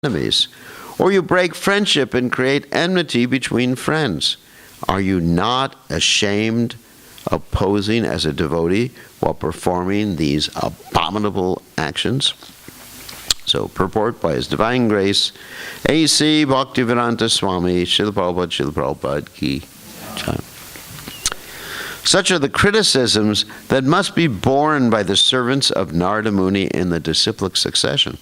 enemies. Or you break friendship and create enmity between friends. Are you not ashamed of posing as a devotee while performing these abominable actions? So, purport by His Divine Grace, A.C. Bhaktivedanta Swami, Srila Prabhupada Ki Jai. Such are the criticisms that must be borne by the servants of Narada Muni in the disciplic succession.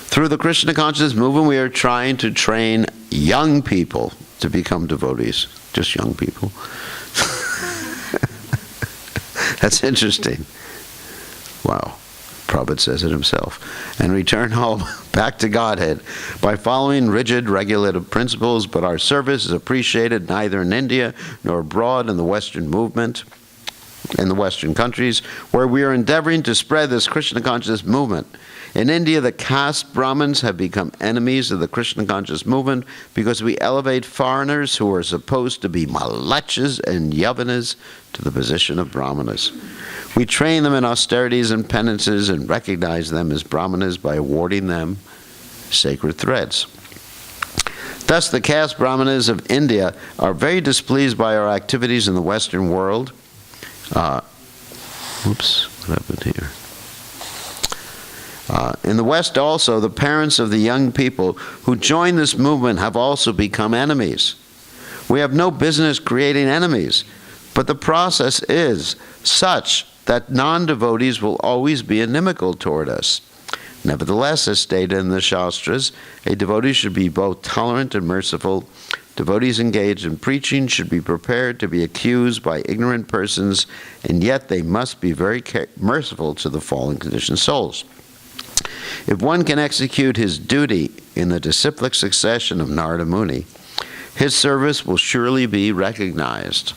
Through the Krishna consciousness movement, we are trying to train young people to become devotees. Just young people. That's interesting. Wow. Prabhupada says it himself. And return home back to Godhead by following rigid regulative principles, but our service is appreciated neither in India nor abroad in the Western movement, in the Western countries, where we are endeavoring to spread this Krishna consciousness movement. In India, the caste Brahmins have become enemies of the Krishna conscious movement because we elevate foreigners who are supposed to be malachas and yavanas to the position of brahmanas. We train them in austerities and penances and recognize them as brahmanas by awarding them sacred threads. Thus, the caste brahmanas of India are very displeased by our activities in the Western world. Oops, what happened here? In the West also, the parents of the young people who join this movement have also become enemies. We have no business creating enemies, but the process is such that non-devotees will always be inimical toward us. Nevertheless, as stated in the Shastras, a devotee should be both tolerant and merciful. Devotees engaged in preaching should be prepared to be accused by ignorant persons, and yet they must be very merciful to the fallen conditioned souls. If one can execute his duty in the disciplic succession of Narada Muni, his service will surely be recognized.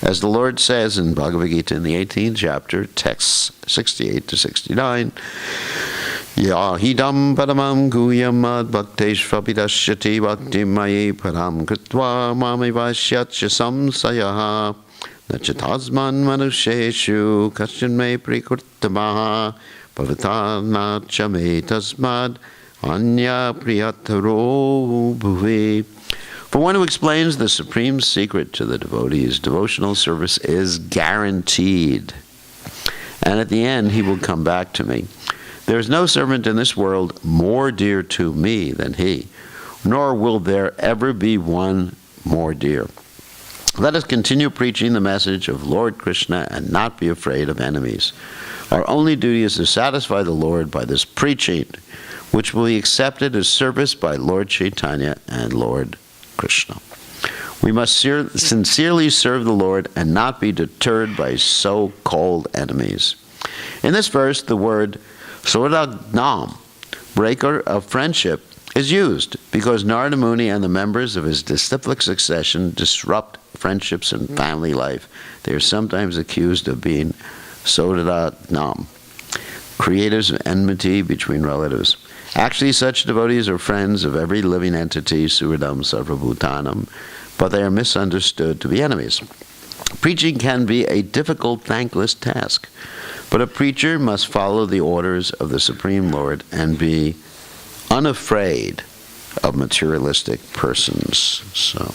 As the Lord says in Bhagavad Gita in the 18th chapter, texts 68 to 69, Yahidam paramam guyam bhakteshvapidasyati bhakti mayi param kritva mami vashyatya samsayaha nachatasman manusheshu kasyan me prikurtamaha bhavatana chame tasmad anya priyataro bhuve. For one who explains the supreme secret to the devotees, devotional service is guaranteed. And at the end, he will come back to me. There is no servant in this world more dear to me than he, nor will there ever be one more dear. Let us continue preaching the message of Lord Krishna and not be afraid of enemies. Our only duty is to satisfy the Lord by this preaching, which will be accepted as service by Lord Chaitanya and Lord Krishna. We must sincerely serve the Lord and not be deterred by so-called enemies. In this verse, the word Sodagnam, breaker of friendship, is used because Narada Muni and the members of his disciplic succession disrupt friendships and family life. They are sometimes accused of being Sodagnam, creators of enmity between relatives. Actually, such devotees are friends of every living entity, Suhridam Sarvabhutanam, but they are misunderstood to be enemies. Preaching can be a difficult, thankless task, but a preacher must follow the orders of the Supreme Lord and be unafraid of materialistic persons. So,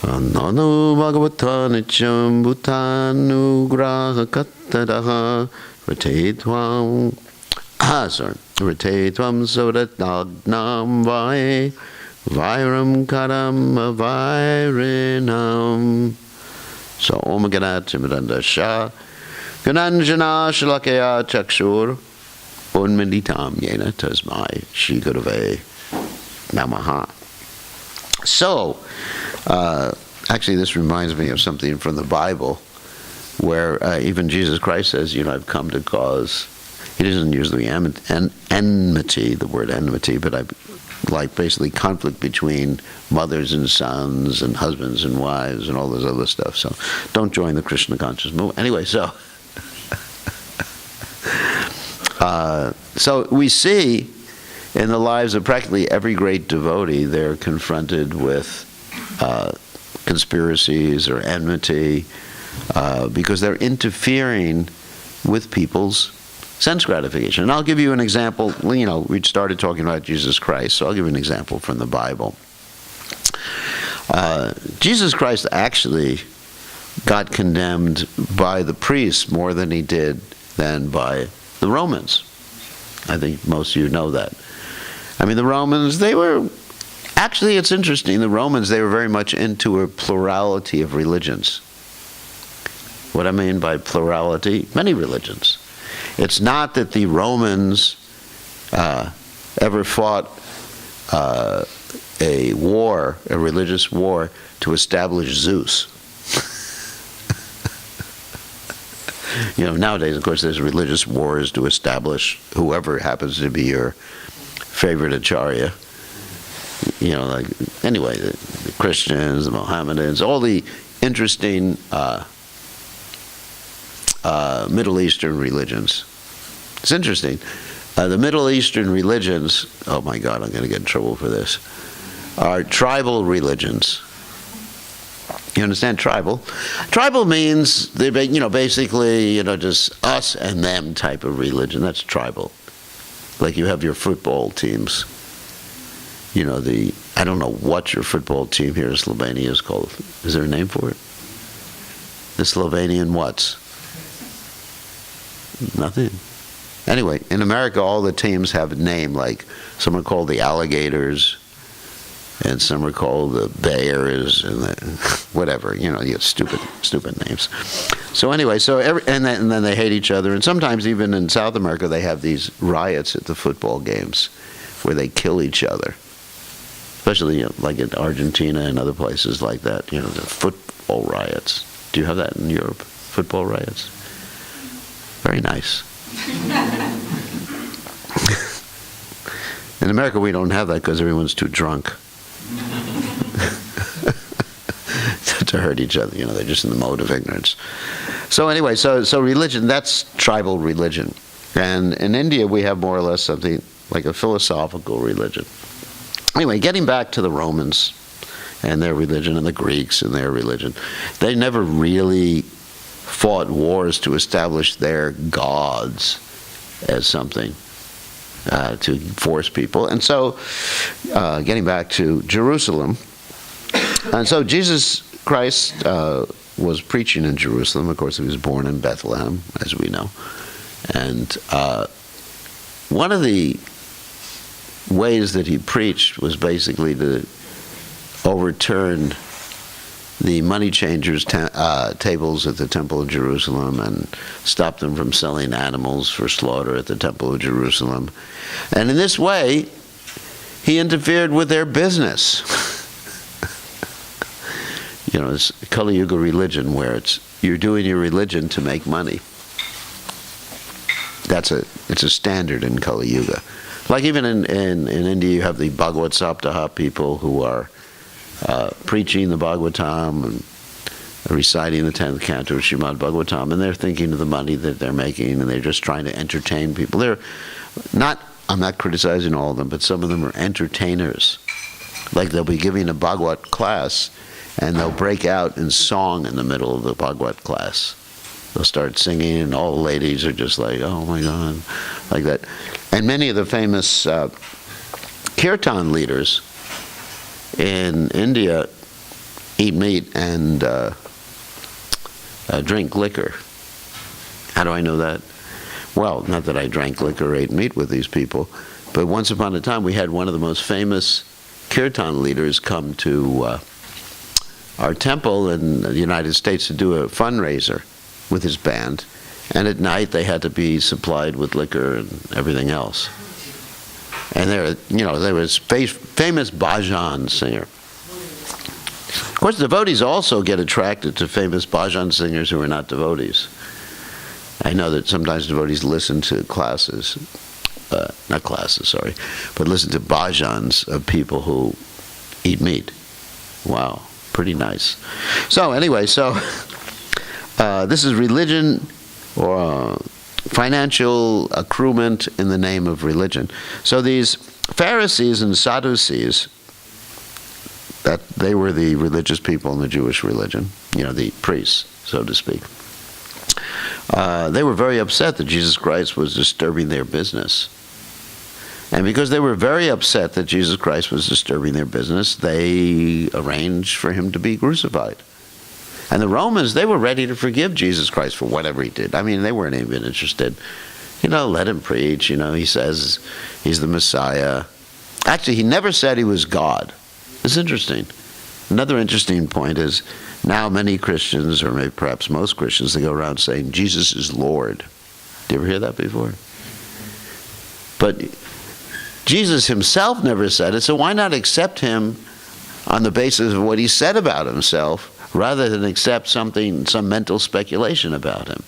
Nanu Bhagavata Nityam Bhutanu Graha Kattadaha Ratetvam Ratetvam Sodatnagnam Vai Vairam Karam Avairinam. So, Om Ganat Timidanda Shah Gananjana Shalakaya Chakshur Unmeditam Yena Tasmai Shri Gurave Namaha. So, actually this reminds me of something from the Bible where even Jesus Christ says, I've come to cause, he doesn't use the enmity, the word enmity, but like basically conflict between mothers and sons and husbands and wives and all this other stuff. So don't join the Krishna conscious movement. Anyway, so so we see in the lives of practically every great devotee, they're confronted with conspiracies or enmity because they're interfering with people's sense gratification. And I'll give you an example. You know, we started talking about Jesus Christ, so I'll give you an example from the Bible. Jesus Christ actually got condemned by the priests more than he did than by the Romans. I think most of you know that. I mean, the Romans, they were, actually it's interesting, the Romans, they were very much into a plurality of religions. What I mean by plurality, many religions. It's not that the Romans ever fought a war, a religious war, to establish Zeus. You know, nowadays, of course, there's religious wars to establish whoever happens to be your favorite acharya. You know, like, anyway, the Christians, the Mohammedans, all the interesting Middle Eastern religions. It's interesting. The Middle Eastern religions, oh my God, I'm going to get in trouble for this, are tribal religions. You understand tribal? Tribal means, you know, basically, you know, just us and them type of religion. That's tribal. Like you have your football teams. You know, I don't know what your football team here in Slovenia is called. Is there a name for it? The Slovenian what's? Nothing. Anyway, in America, all the teams have a name. Like some are called the Alligators, and some are called the Bears, and whatever. You know, you have stupid names. So anyway, and then they hate each other, and sometimes even in South America they have these riots at the football games, where they kill each other. Especially, you know, like in Argentina and other places like that. You know, the football riots. Do you have that in Europe? Football riots. Very nice. In America, we don't have that because everyone's too drunk to hurt each other. You know, they're just in the mode of ignorance. So anyway, so religion, that's tribal religion. And in India, we have more or less something like a philosophical religion. Anyway, getting back to the Romans and their religion and the Greeks and their religion, they never really fought wars to establish their gods as something to force people. And so, getting back to Jerusalem, and so Jesus Christ was preaching in Jerusalem. Of course, he was born in Bethlehem, as we know. And one of the ways that he preached was basically to overturn the money changers' tables at the Temple of Jerusalem and stop them from selling animals for slaughter at the Temple of Jerusalem. And in this way, he interfered with their business. You know, it's Kali Yuga religion, where you're doing your religion to make money. It's a standard in Kali Yuga. Like even in India, you have the Bhagavad Saptaha people who are preaching the Bhagavatam and reciting the 10th canto of Srimad Bhagavatam, and they're thinking of the money that they're making, and they're just trying to entertain people. I'm not criticizing all of them, but some of them are entertainers. Like they'll be giving a Bhagavad class, and they'll break out in song in the middle of the Bhagavad class. They'll start singing, and all the ladies are just like, oh my God, like that. And many of the famous kirtan leaders in India eat meat and drink liquor. How do I know that? Well, not that I drank liquor or ate meat with these people, but once upon a time we had one of the most famous kirtan leaders come to our temple in the United States to do a fundraiser with his band, and at night they had to be supplied with liquor and everything else. And there was famous bhajan singer. Of course, devotees also get attracted to famous bhajan singers who are not devotees. I know that sometimes devotees listen to classes, not classes, sorry, but listen to bhajans of people who eat meat. Wow, pretty nice. So anyway, this is religion or financial accruement in the name of religion. So these Pharisees and Sadducees, that they were the religious people in the Jewish religion, you know, the priests, so to speak. they were very upset that Jesus Christ was disturbing their business. And because they were very upset that Jesus Christ was disturbing their business, they arranged for him to be crucified. And the Romans, they were ready to forgive Jesus Christ for whatever he did. I mean, they weren't even interested. Let him preach. He says he's the Messiah. Actually, he never said he was God. It's interesting. Another interesting point is now many Christians, or maybe perhaps most Christians, they go around saying Jesus is Lord. Do you ever hear that before? But Jesus himself never said it, so why not accept him on the basis of what he said about himself rather than accept some mental speculation about him?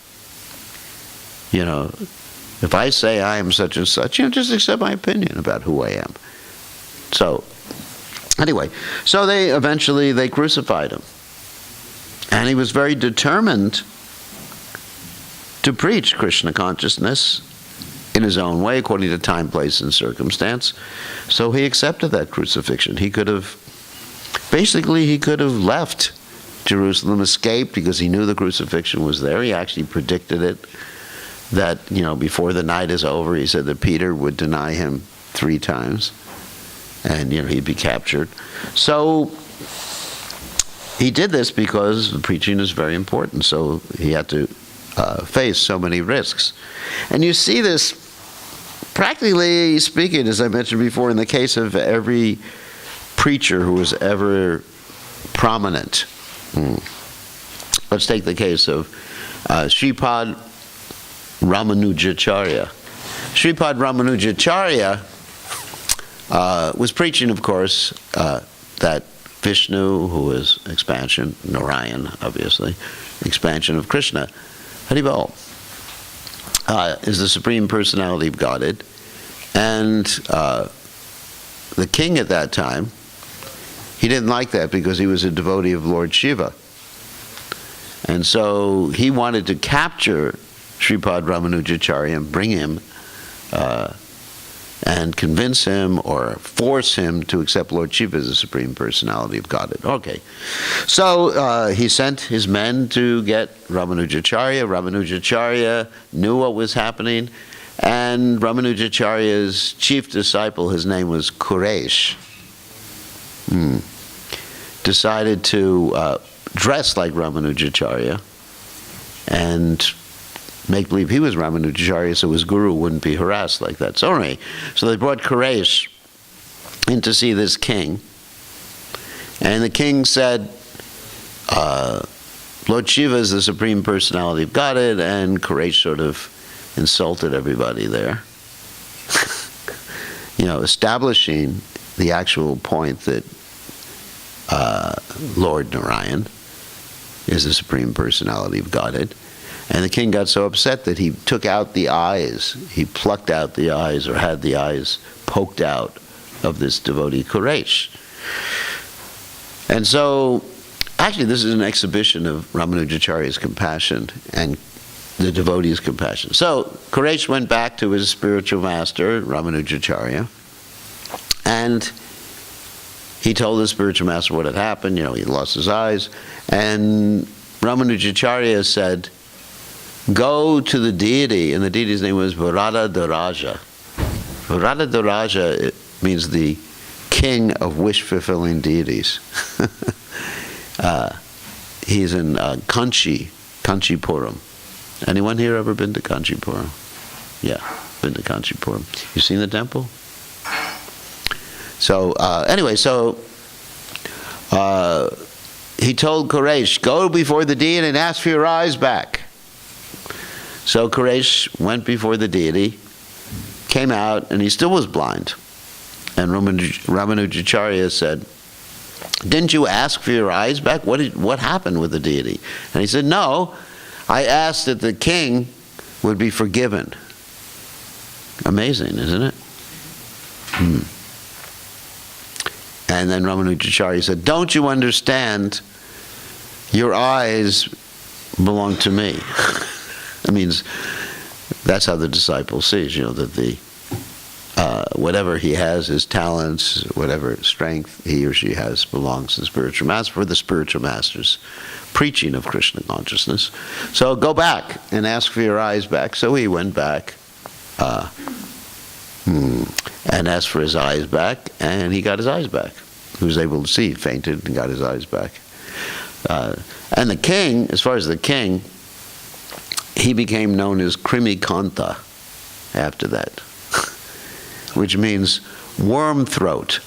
If I say I am such and such, just accept my opinion about who I am. So, anyway, so they crucified him. And he was very determined to preach Krishna consciousness in his own way, according to time, place, and circumstance. So he accepted that crucifixion. He could have left Jerusalem, escaped, because he knew the crucifixion was there. He actually predicted it, that, before the night is over, he said that Peter would deny him 3 times, and, he'd be captured. So he did this because the preaching is very important, so he had to face so many risks. And you see this, practically speaking, as I mentioned before, in the case of every preacher who was ever prominent. Let's take the case of Sripad Ramanujacharya. Sripad Ramanujacharya was preaching, of course, that Vishnu, who is expansion, Narayan, obviously, expansion of Krishna, Haribol, is the Supreme Personality of Godhead. And the king at that time, he didn't like that because he was a devotee of Lord Shiva. And so he wanted to capture Sripad Ramanujacharya and bring him and convince him or force him to accept Lord Shiva as the Supreme Personality of Godhead. Okay. So he sent his men to get Ramanujacharya. Ramanujacharya knew what was happening, and Ramanujacharya's chief disciple, his name was Kuresh, decided to dress like Ramanujacharya and make believe he was Ramanujacharya so his guru wouldn't be harassed like that. So anyway, so they brought Kuresh in to see this king, and the king said, Lord Shiva is the Supreme Personality of Godhead, and Kuresh sort of insulted everybody there. Establishing the actual point that Lord Narayan is the Supreme Personality of Godhead. And the king got so upset that he took out the eyes, he plucked out the eyes, or had the eyes poked out of this devotee Kuresh. And so, actually this is an exhibition of Ramanujacharya's compassion and the devotee's compassion. So, Kuresh went back to his spiritual master, Ramanujacharya, and he told the spiritual master what had happened. He lost his eyes, and Ramanujacharya said, go to the deity, and the deity's name was Varada Daraja. Varada Daraja means the king of wish-fulfilling deities. He's in Kanchipuram. Anyone here ever been to Kanchipuram? Yeah, been to Kanchipuram. You seen the temple? So anyway, he told Kuresh, go before the deity and ask for your eyes back. So Kuresh went before the deity, came out, and he still was blind. And Ramanujacharya said, didn't you ask for your eyes back? What happened with the deity? And he said, no, I asked that the king would be forgiven. Amazing, isn't it? And then Ramanujacharya said, don't you understand? Your eyes belong to me. That means that's how the disciple sees, that the whatever he has, his talents, whatever strength he or she has, belongs to the spiritual master for the spiritual master's preaching of Krishna consciousness. So go back and ask for your eyes back. So he went back and asked for his eyes back, and he got his eyes back. He was able to see, fainted, and got his eyes back. And the king, as far as the king, he became known as Krimikanta after that, which means worm throat,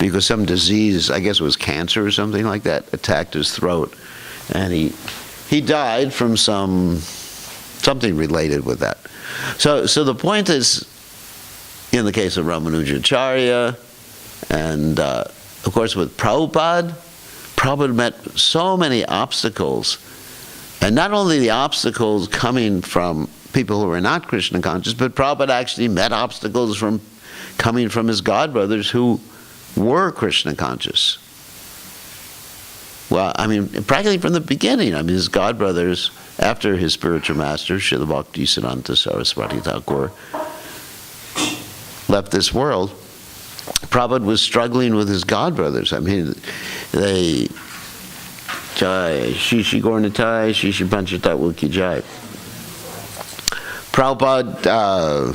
because some disease, I guess it was cancer or something like that, attacked his throat, and he died from something related with that. So the point is, in the case of Ramanujacharya, and of course with Prabhupada met so many obstacles, and not only the obstacles coming from people who were not Krishna conscious, but Prabhupada actually met obstacles coming from his godbrothers who were Krishna conscious. Well, I mean, practically from the beginning. I mean, his godbrothers, after his spiritual master, Srila Bhaktisiddhanta Saraswati Thakur, left this world, Prabhupada was struggling with his godbrothers. I mean, they Jai, Shishi Gornatai, Shishi Panchatat Wilki Jai. Prabhupada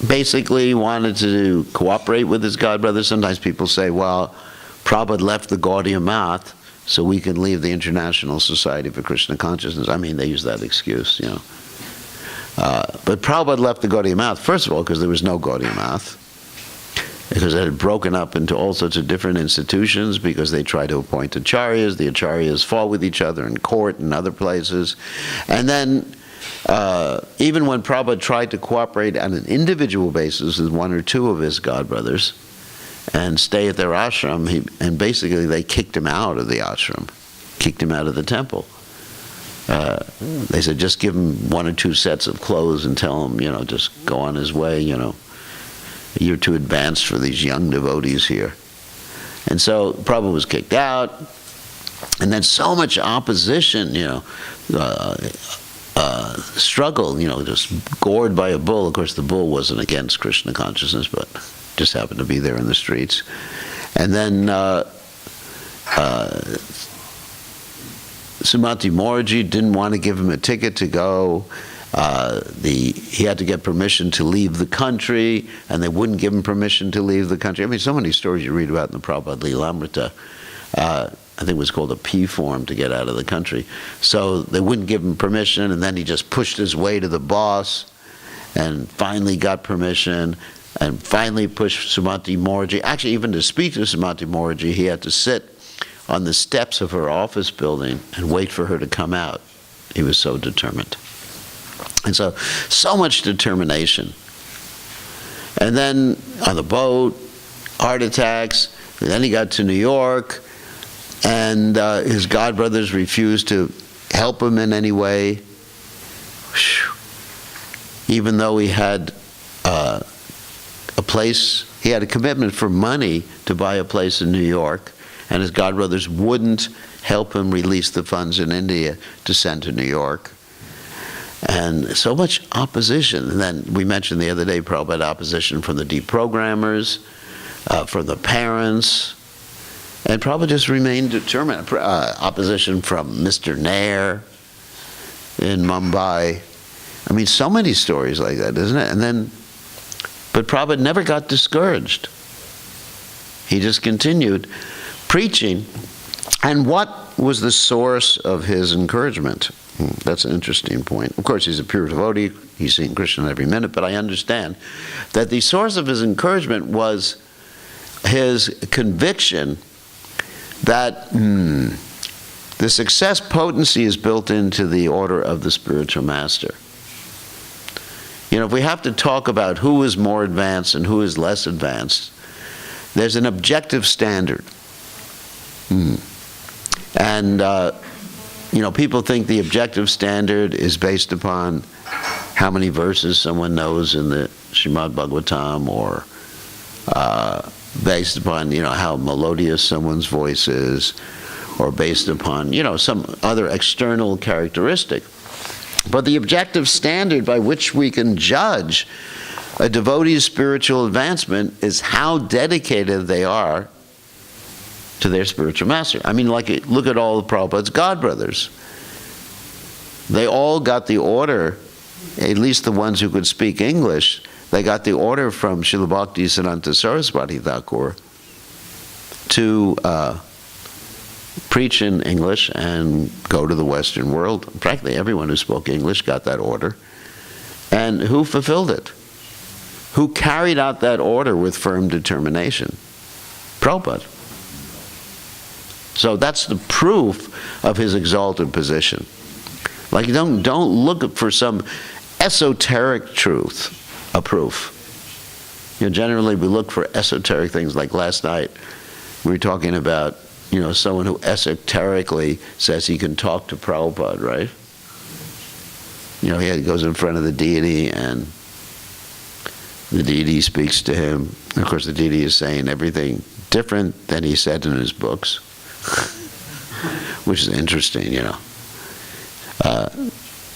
basically wanted to cooperate with his godbrothers. Sometimes people say, well, Prabhupada left the Gaudiya Math so we can leave the International Society for Krishna Consciousness. I mean, they use that excuse, you know. But Prabhupada left the Gaudiya Math, first of all, because there was no Gaudiya Math, because it had broken up into all sorts of different institutions, because they tried to appoint acharyas. The acharyas fought with each other in court and other places. And then, even when Prabhupada tried to cooperate on an individual basis with one or two of his godbrothers and stay at their ashram, and basically they kicked him out of the ashram, kicked him out of the temple. They said, just give him one or two sets of clothes and tell him, you know, just go on his way, you know. You're too advanced for these young devotees here. And so Prabhupada was kicked out, and then so much opposition, you know, struggle, you know, just gored by a bull. Of course, the bull wasn't against Krishna consciousness, but just happened to be there in the streets. And then Sumati Morji didn't want to give him a ticket to go. He had to get permission to leave the country, and they wouldn't give him permission to leave the country. I mean, so many stories you read about in the Prabhupada Lilamrita. I think it was called a P form to get out of the country. So they wouldn't give him permission, and then he just pushed his way to the boss, and finally got permission, and finally pushed Sumati Morji. Actually, even to speak to Sumati Morji, he had to sit on the steps of her office building and wait for her to come out. He was so determined. And so much determination. And then on the boat, heart attacks, and then he got to New York, and his godbrothers refused to help him in any way. Even though he had a place, he had a commitment for money to buy a place in New York, and his godbrothers wouldn't help him release the funds in India to send to New York. And so much opposition. And then we mentioned the other day, Prabhupada opposition from the deprogrammers, from the parents, and Prabhupada just remained determined. Opposition from Mr. Nair in Mumbai. I mean, so many stories like that, isn't it? And then, but Prabhupada never got discouraged. He just continued preaching. And what was the source of his encouragement? That's an interesting point. Of course, he's a pure devotee. He's seeing Krishna every minute, but I understand that the source of his encouragement was his conviction that the success potency is built into the order of the spiritual master. You know, if we have to talk about who is more advanced and who is less advanced, there's an objective standard. And you know, people think the objective standard is based upon how many verses someone knows in the Srimad Bhagavatam, or based upon, you know, how melodious someone's voice is, or based upon, you know, some other external characteristic. But the objective standard by which we can judge a devotee's spiritual advancement is how dedicated they are to their spiritual master. I mean, like, look at all of Prabhupada's godbrothers. They all got the order, at least the ones who could speak English, they got the order from Srila Bhaktisiddhanta Saraswati Thakur to preach in English and go to the Western world. Practically everyone who spoke English got that order. And who fulfilled it? Who carried out that order with firm determination? Prabhupada. So that's the proof of his exalted position. Like, don't look for some esoteric truth, a proof. Generally we look for esoteric things. Like last night, we were talking about, someone who esoterically says he can talk to Prabhupada, right? He goes in front of the deity and the deity speaks to him. Of course, the deity is saying everything different than he said in his books, which is interesting,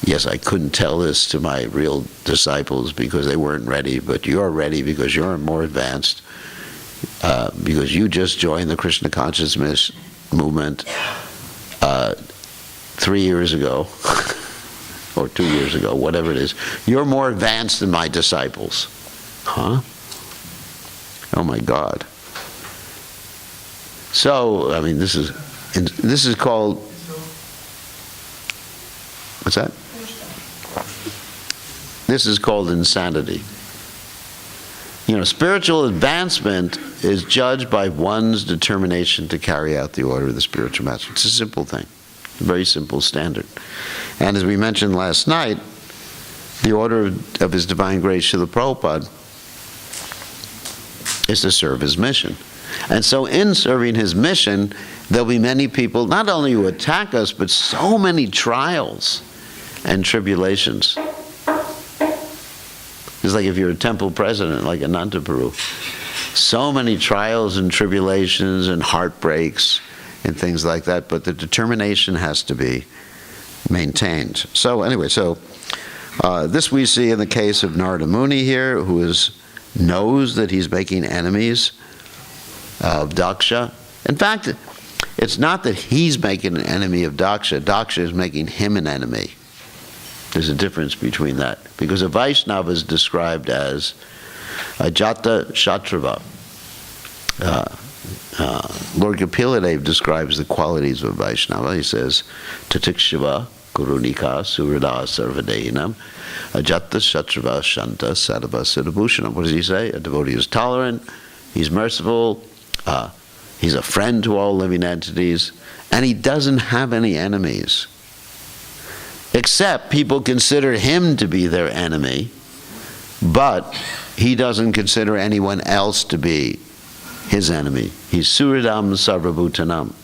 Yes, I couldn't tell this to my real disciples because they weren't ready, but you're ready because you're more advanced, because you just joined the Krishna consciousness movement 3 years ago, or 2 years ago, whatever it is. You're more advanced than my disciples. Huh? Oh my God. So, I mean, this is called, what's that? This is called insanity. Spiritual advancement is judged by one's determination to carry out the order of the spiritual master. It's a simple thing, a very simple standard. And as we mentioned last night, the order of His Divine Grace Srila Prabhupada is to serve his mission. And so in serving his mission, there'll be many people, not only who attack us, but so many trials and tribulations. It's like if you're a temple president, like Anantaparu. So many trials and tribulations and heartbreaks and things like that, but the determination has to be maintained. So anyway, this we see in the case of Narada Muni here, who knows that he's making enemies of Daksha. In fact, it's not that he's making an enemy of Daksha. Daksha is making him an enemy. There's a difference between that. Because a Vaishnava is described as a Jata Kshatrava. Lord Kapiladev describes the qualities of a Vaishnava. He says, Tatikshava Kurunika Surada Sarvadehinam Ajata Kshatrava Shanta Sadhava Siddhabhushanam. What does he say? A devotee is tolerant, he's merciful, he's a friend to all living entities, and he doesn't have any enemies. Except people consider him to be their enemy, but he doesn't consider anyone else to be his enemy. He's Suridam Sarvabhutanam.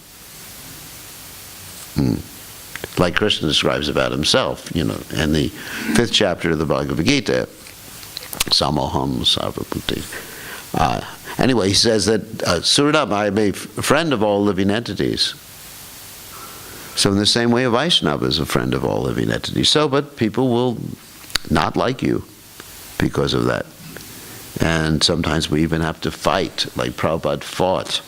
Like Krishna describes about himself, in the 5th chapter of the Bhagavad Gita, Samoham Sarvabhuti. Anyway, he says that Suridam, I am a friend of all living entities. So in the same way, a Vaishnava is a friend of all living entities. But people will not like you because of that. And sometimes we even have to fight, like Prabhupada fought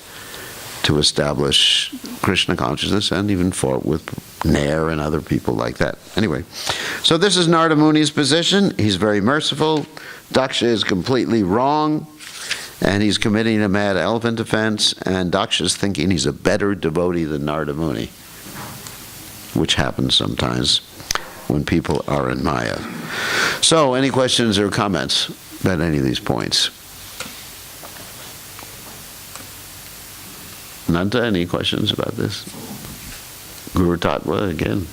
to establish Krishna consciousness, and even fought with Nair and other people like that. Anyway, so this is Narada Muni's position. He's very merciful. Daksha is completely wrong, and he's committing a mad elephant offense, and Daksha's thinking he's a better devotee than Narada Muni, which happens sometimes when people are in Maya. So, any questions or comments about any of these points? Nanta, any questions about this? Guru Tattva again.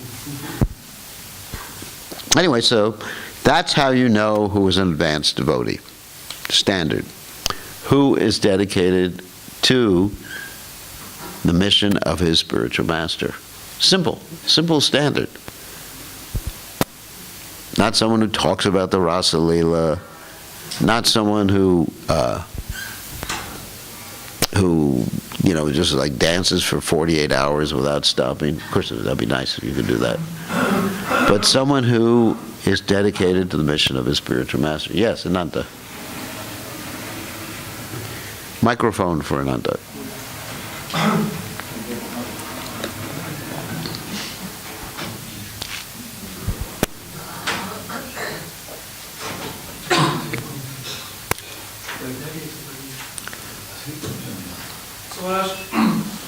Anyway, so that's how you know who is an advanced devotee. Standard. Who is dedicated to the mission of his spiritual master. Simple standard. Not someone who talks about the Rasa Leela, not someone who just like dances for 48 hours without stopping. Of course, that'd be nice if you could do that. But someone who is dedicated to the mission of his spiritual master. Yes, Ananta. Microphone for Ananta. So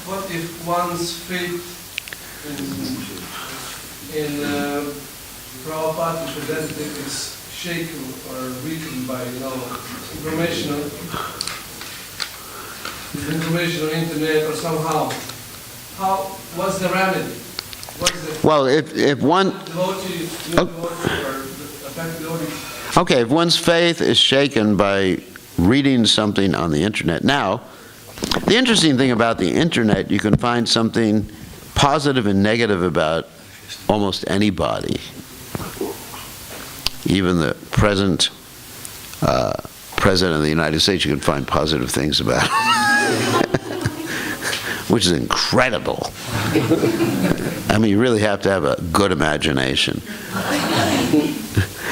what if one's faith in Prabhupada representative is shaken or weakened by, information on internet or somehow? What's the remedy? Well, if one... Devotee, devotee or affected devotee. Okay, if one's faith is shaken by reading something on the internet. Now, the interesting thing about the internet, you can find something positive and negative about almost anybody. Even the present President of the United States, you can find positive things about, which is incredible. I mean, you really have to have a good imagination.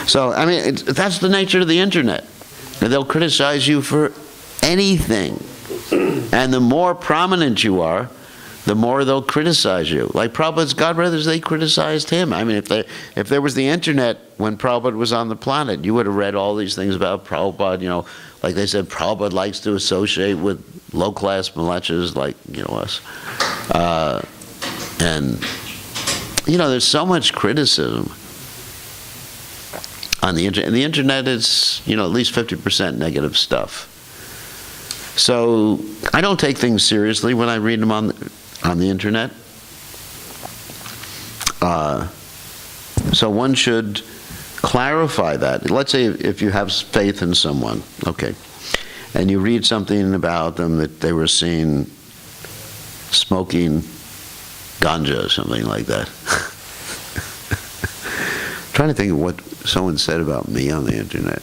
So, I mean, that's the nature of the internet. They'll criticize you for anything. And the more prominent you are, the more they'll criticize you. Like Prabhupada's godbrothers, they criticized him. I mean, if there was the internet when Prabhupada was on the planet, you would have read all these things about Prabhupada, like they said, Prabhupada likes to associate with low-class milechas like, us. And, there's so much criticism on the internet. And the internet is, at least 50% negative stuff. So I don't take things seriously when I read them on the internet. So one should clarify that. Let's say if you have faith in someone, okay, and you read something about them that they were seen smoking ganja or something like that. I'm trying to think of what someone said about me on the internet.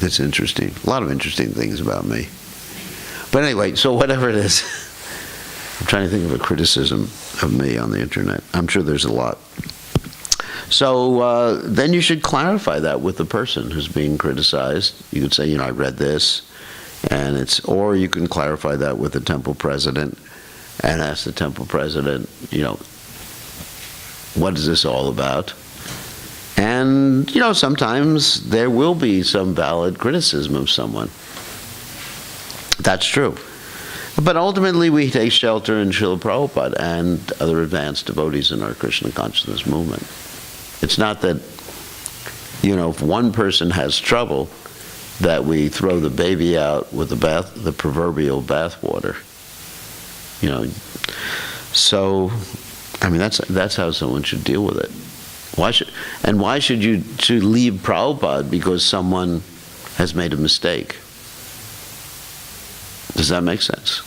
That's interesting. A lot of interesting things about me. But anyway, so whatever it is, I'm trying to think of a criticism of me on the internet. I'm sure there's a lot. So then you should clarify that with the person who's being criticized. You could say, I read this, and or you can clarify that with the temple president and ask the temple president, what is this all about? And, sometimes there will be some valid criticism of someone. That's true. But ultimately, we take shelter in Srila Prabhupada and other advanced devotees in our Krishna consciousness movement. It's not that, if one person has trouble, that we throw the baby out with the proverbial bathwater. So, I mean, that's how someone should deal with it. Why should you leave Prabhupada because someone has made a mistake? Does that make sense?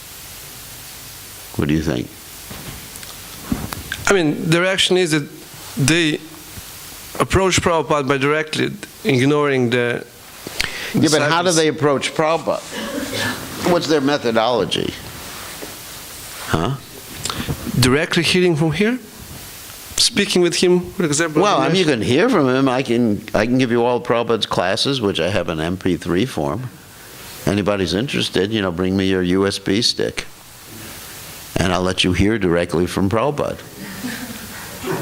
What do you think? I mean, the reaction is that they approach Prabhupada by directly ignoring the... Yeah, but how do they approach Prabhupada? What's their methodology? Huh? Directly hearing from here? Speaking with him, for example? Well, I mean, you can hear from him. I can give you all Prabhupada's classes, which I have an MP3 form. Anybody's interested, bring me your USB stick. And I'll let you hear directly from Prabhupada.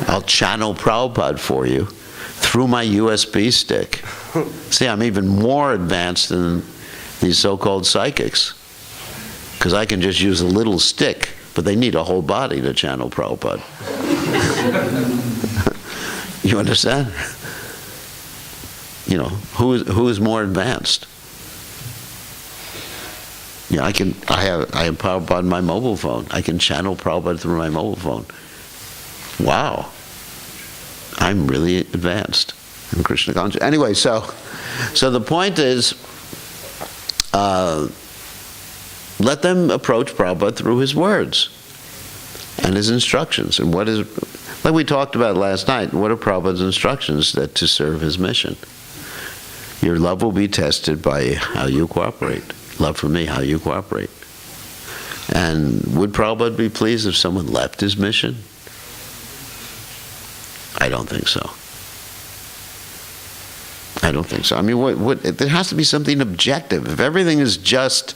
I'll channel Prabhupada for you through my USB stick. See, I'm even more advanced than these so-called psychics. Because I can just use a little stick, but they need a whole body to channel Prabhupada. You understand? Who is more advanced? I have Prabhupada on my mobile phone. I can channel Prabhupada through my mobile phone. Wow. I'm really advanced in Krishna consciousness. Anyway, so the point is, let them approach Prabhupada through his words and his instructions. And like we talked about last night, what are Prabhupada's instructions? That to serve his mission. Your love will be tested by how you cooperate. Love for me, how you cooperate. And would Prabhupada be pleased if someone left his mission? I don't think so. I don't think so. I mean, there has to be something objective. If everything is just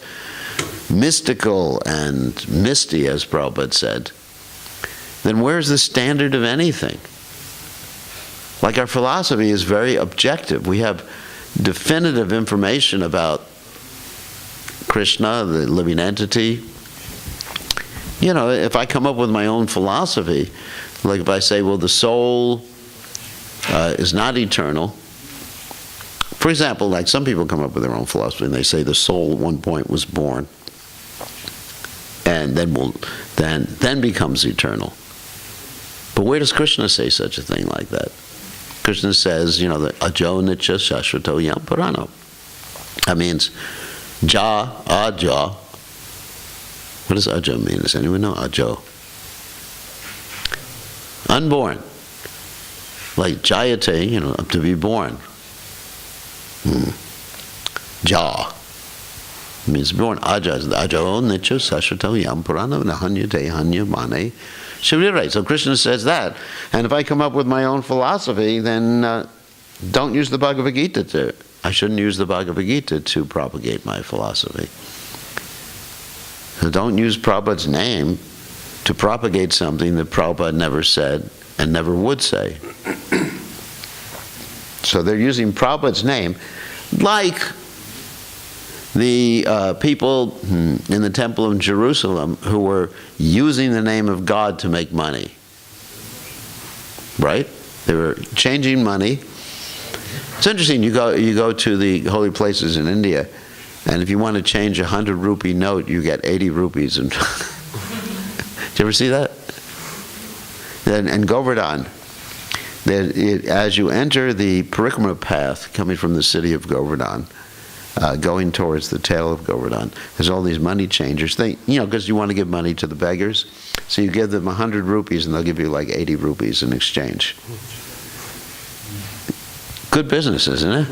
mystical and misty, as Prabhupada said, then where's the standard of anything? Like, our philosophy is very objective. We have definitive information about Krishna, the living entity. You know, if I come up with my own philosophy, like if I say, well, the soul is not eternal. For example, like some people come up with their own philosophy and they say the soul at one point was born and then becomes eternal. But where does Krishna say such a thing like that? Krishna says, you know, the ajo nitya shashvato yam purano. That means aja. What does ajo mean? Does anyone know ajo? Unborn. Like jayate, you know, to be born. Ja means born. Aja nitya sashvato yam purana nahanyate hanya mane. Right. So Krishna says that. And if I come up with my own philosophy, then don't use the Bhagavad Gita I shouldn't use the Bhagavad Gita to propagate my philosophy. So don't use Prabhupada's name to propagate something that Prabhupada never said and never would say. So they're using Prabhupada's name, like the people in the Temple of Jerusalem who were using the name of God to make money. Right? They were changing money. It's interesting, you go to the holy places in India, and if you want to change a 100 rupee note, you get 80 rupees. Did you ever see that? And Govardhan, as you enter the Parikrama path coming from the city of Govardhan, going towards the tail of Govardhan, there's all these money changers. Because you want to give money to the beggars, so you give them 100 rupees and they'll give you like 80 rupees in exchange. Good business, isn't it?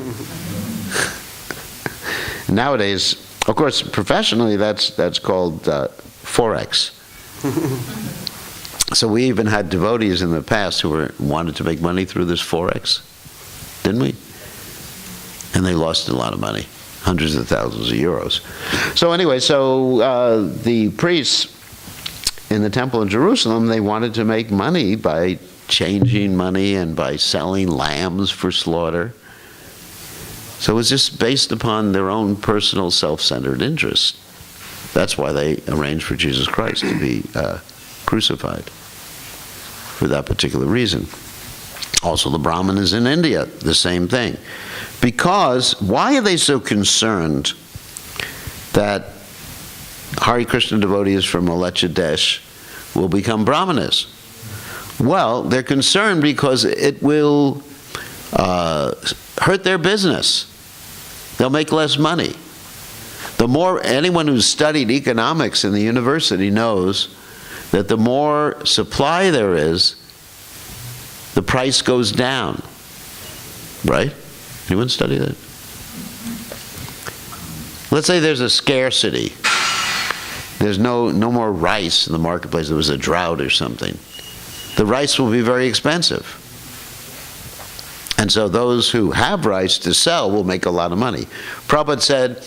Nowadays, of course, professionally, that's called Forex. So we even had devotees in the past who wanted to make money through this Forex, didn't we? And they lost a lot of money, hundreds of thousands of euros. So anyway, the priests in the Temple in Jerusalem, they wanted to make money by changing money and by selling lambs for slaughter. So it was just based upon their own personal self-centered interest. That's why they arranged for Jesus Christ to be crucified, for that particular reason. Also the Brahmanas in India, the same thing. Because, why are they so concerned that Hare Krishna devotees from Malecha Desh will become Brahmanas? Well, they're concerned because it will hurt their business. They'll make less money. Anyone who's studied economics in the university knows that the more supply there is, the price goes down. Right? Anyone study that? Let's say there's a scarcity. There's no more rice in the marketplace. There was a drought or something. The rice will be very expensive. And so those who have rice to sell will make a lot of money. Prabhupada said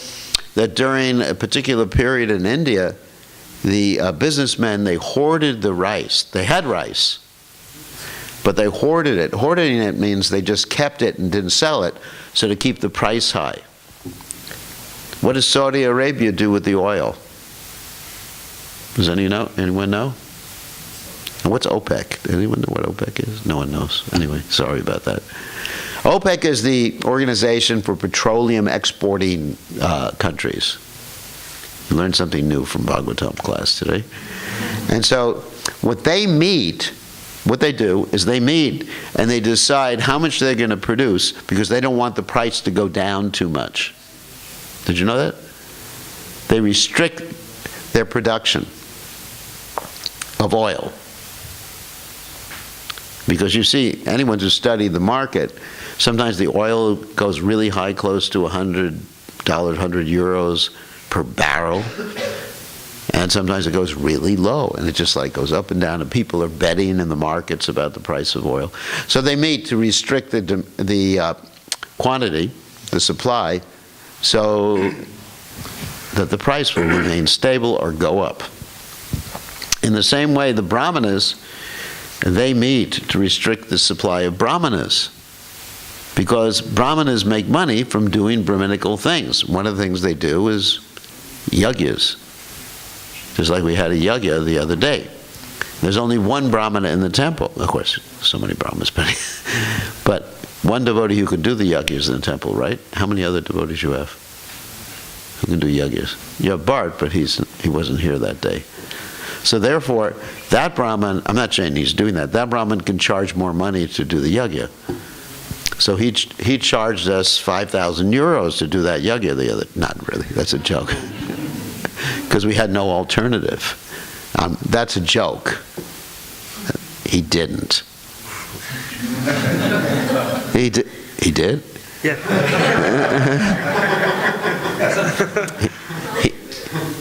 that during a particular period in India, the businessmen, they hoarded the rice. They had rice, but they hoarded it. Hoarding it means they just kept it and didn't sell it, so to keep the price high. What does Saudi Arabia do with the oil? Does anyone know? And what's OPEC? Anyone know what OPEC is? No one knows. Anyway, sorry about that. OPEC is the Organization for Petroleum Exporting Countries. You learned something new from Bhagavatam class today. And so what they do is they meet and they decide how much they're going to produce because they don't want the price to go down too much. Did you know that? They restrict their production of oil. Because you see, anyone who's studied the market, sometimes the oil goes really high, close to $100, 100 euros per barrel. And sometimes it goes really low, and it just like goes up and down, and people are betting in the markets about the price of oil. So they meet to restrict the quantity, the supply, so that the price will remain stable or go up. In the same way, the brahmanas, they meet to restrict the supply of brahmanas, because brahmanas make money from doing brahminical things. One of the things they do is yagyas. Just like we had a yagya the other day. There's only one brahmana in the temple. Of course, so many brahmanas, but one devotee who can do the yagyas in the temple, right? How many other devotees you have who can do yagyas? You have Bart, but he wasn't here that day. So therefore, that Brahman, I'm not saying he's doing that, that Brahman can charge more money to do the yagya. So he charged us 5,000 euros to do that yagya the other, not really, that's a joke. Because we had no alternative. That's a joke. He didn't. He did? Yeah.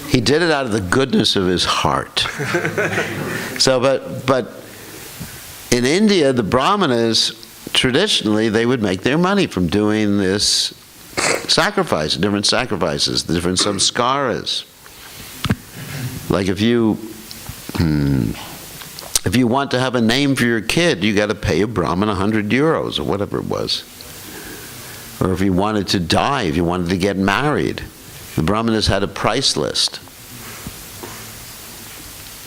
He did it out of the goodness of his heart. So, but in India, the brahmanas, traditionally, they would make their money from doing this sacrifice, different sacrifices, the different samskaras. Like if you want to have a name for your kid, you got to pay a Brahmin 100 euros or whatever it was. Or if you wanted to die, if you wanted to get married, the Brahmanas had a price list.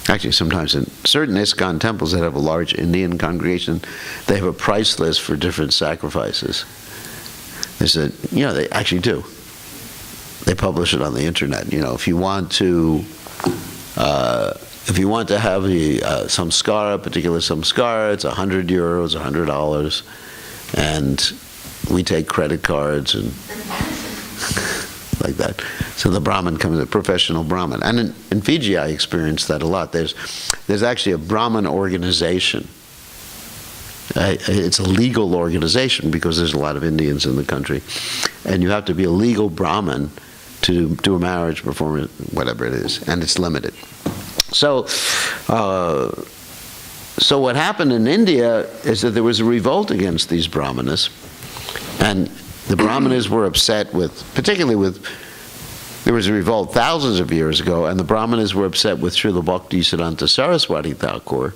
Actually, sometimes in certain ISKCON temples that have a large Indian congregation, they have a price list for different sacrifices. They actually do. They publish it on the internet. If you want to have a samskara, particular samskara, it's 100 euros, $100, and we take credit cards and like that. So the Brahmin comes, a professional Brahmin. And in Fiji, I experienced that a lot. There's actually a Brahmin organization. It's a legal organization because there's a lot of Indians in the country. And you have to be a legal Brahmin to do a marriage performance, whatever it is, and it's limited. So what happened in India is that there was a revolt against these Brahmanas, and the Brahmanas were upset there was a revolt thousands of years ago, and the Brahmanas were upset with Srila Bhaktisiddhanta Saraswati Thakur,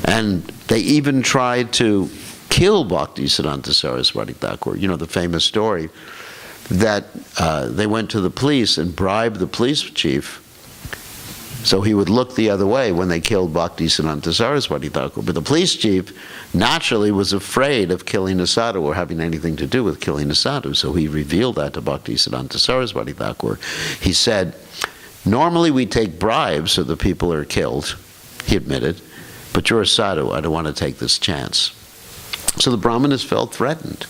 and they even tried to kill Bhaktisiddhanta Saraswati Thakur. The famous story that they went to the police and bribed the police chief so he would look the other way when they killed Bhaktisiddhanta Saraswati Thakur. But the police chief naturally was afraid of killing a sadhu or having anything to do with killing a sadhu, so he revealed that to Bhaktisiddhanta Saraswati Thakur. He said, normally we take bribes so the people are killed, he admitted, but you're a sadhu, I don't want to take this chance. So the Brahmanas felt threatened.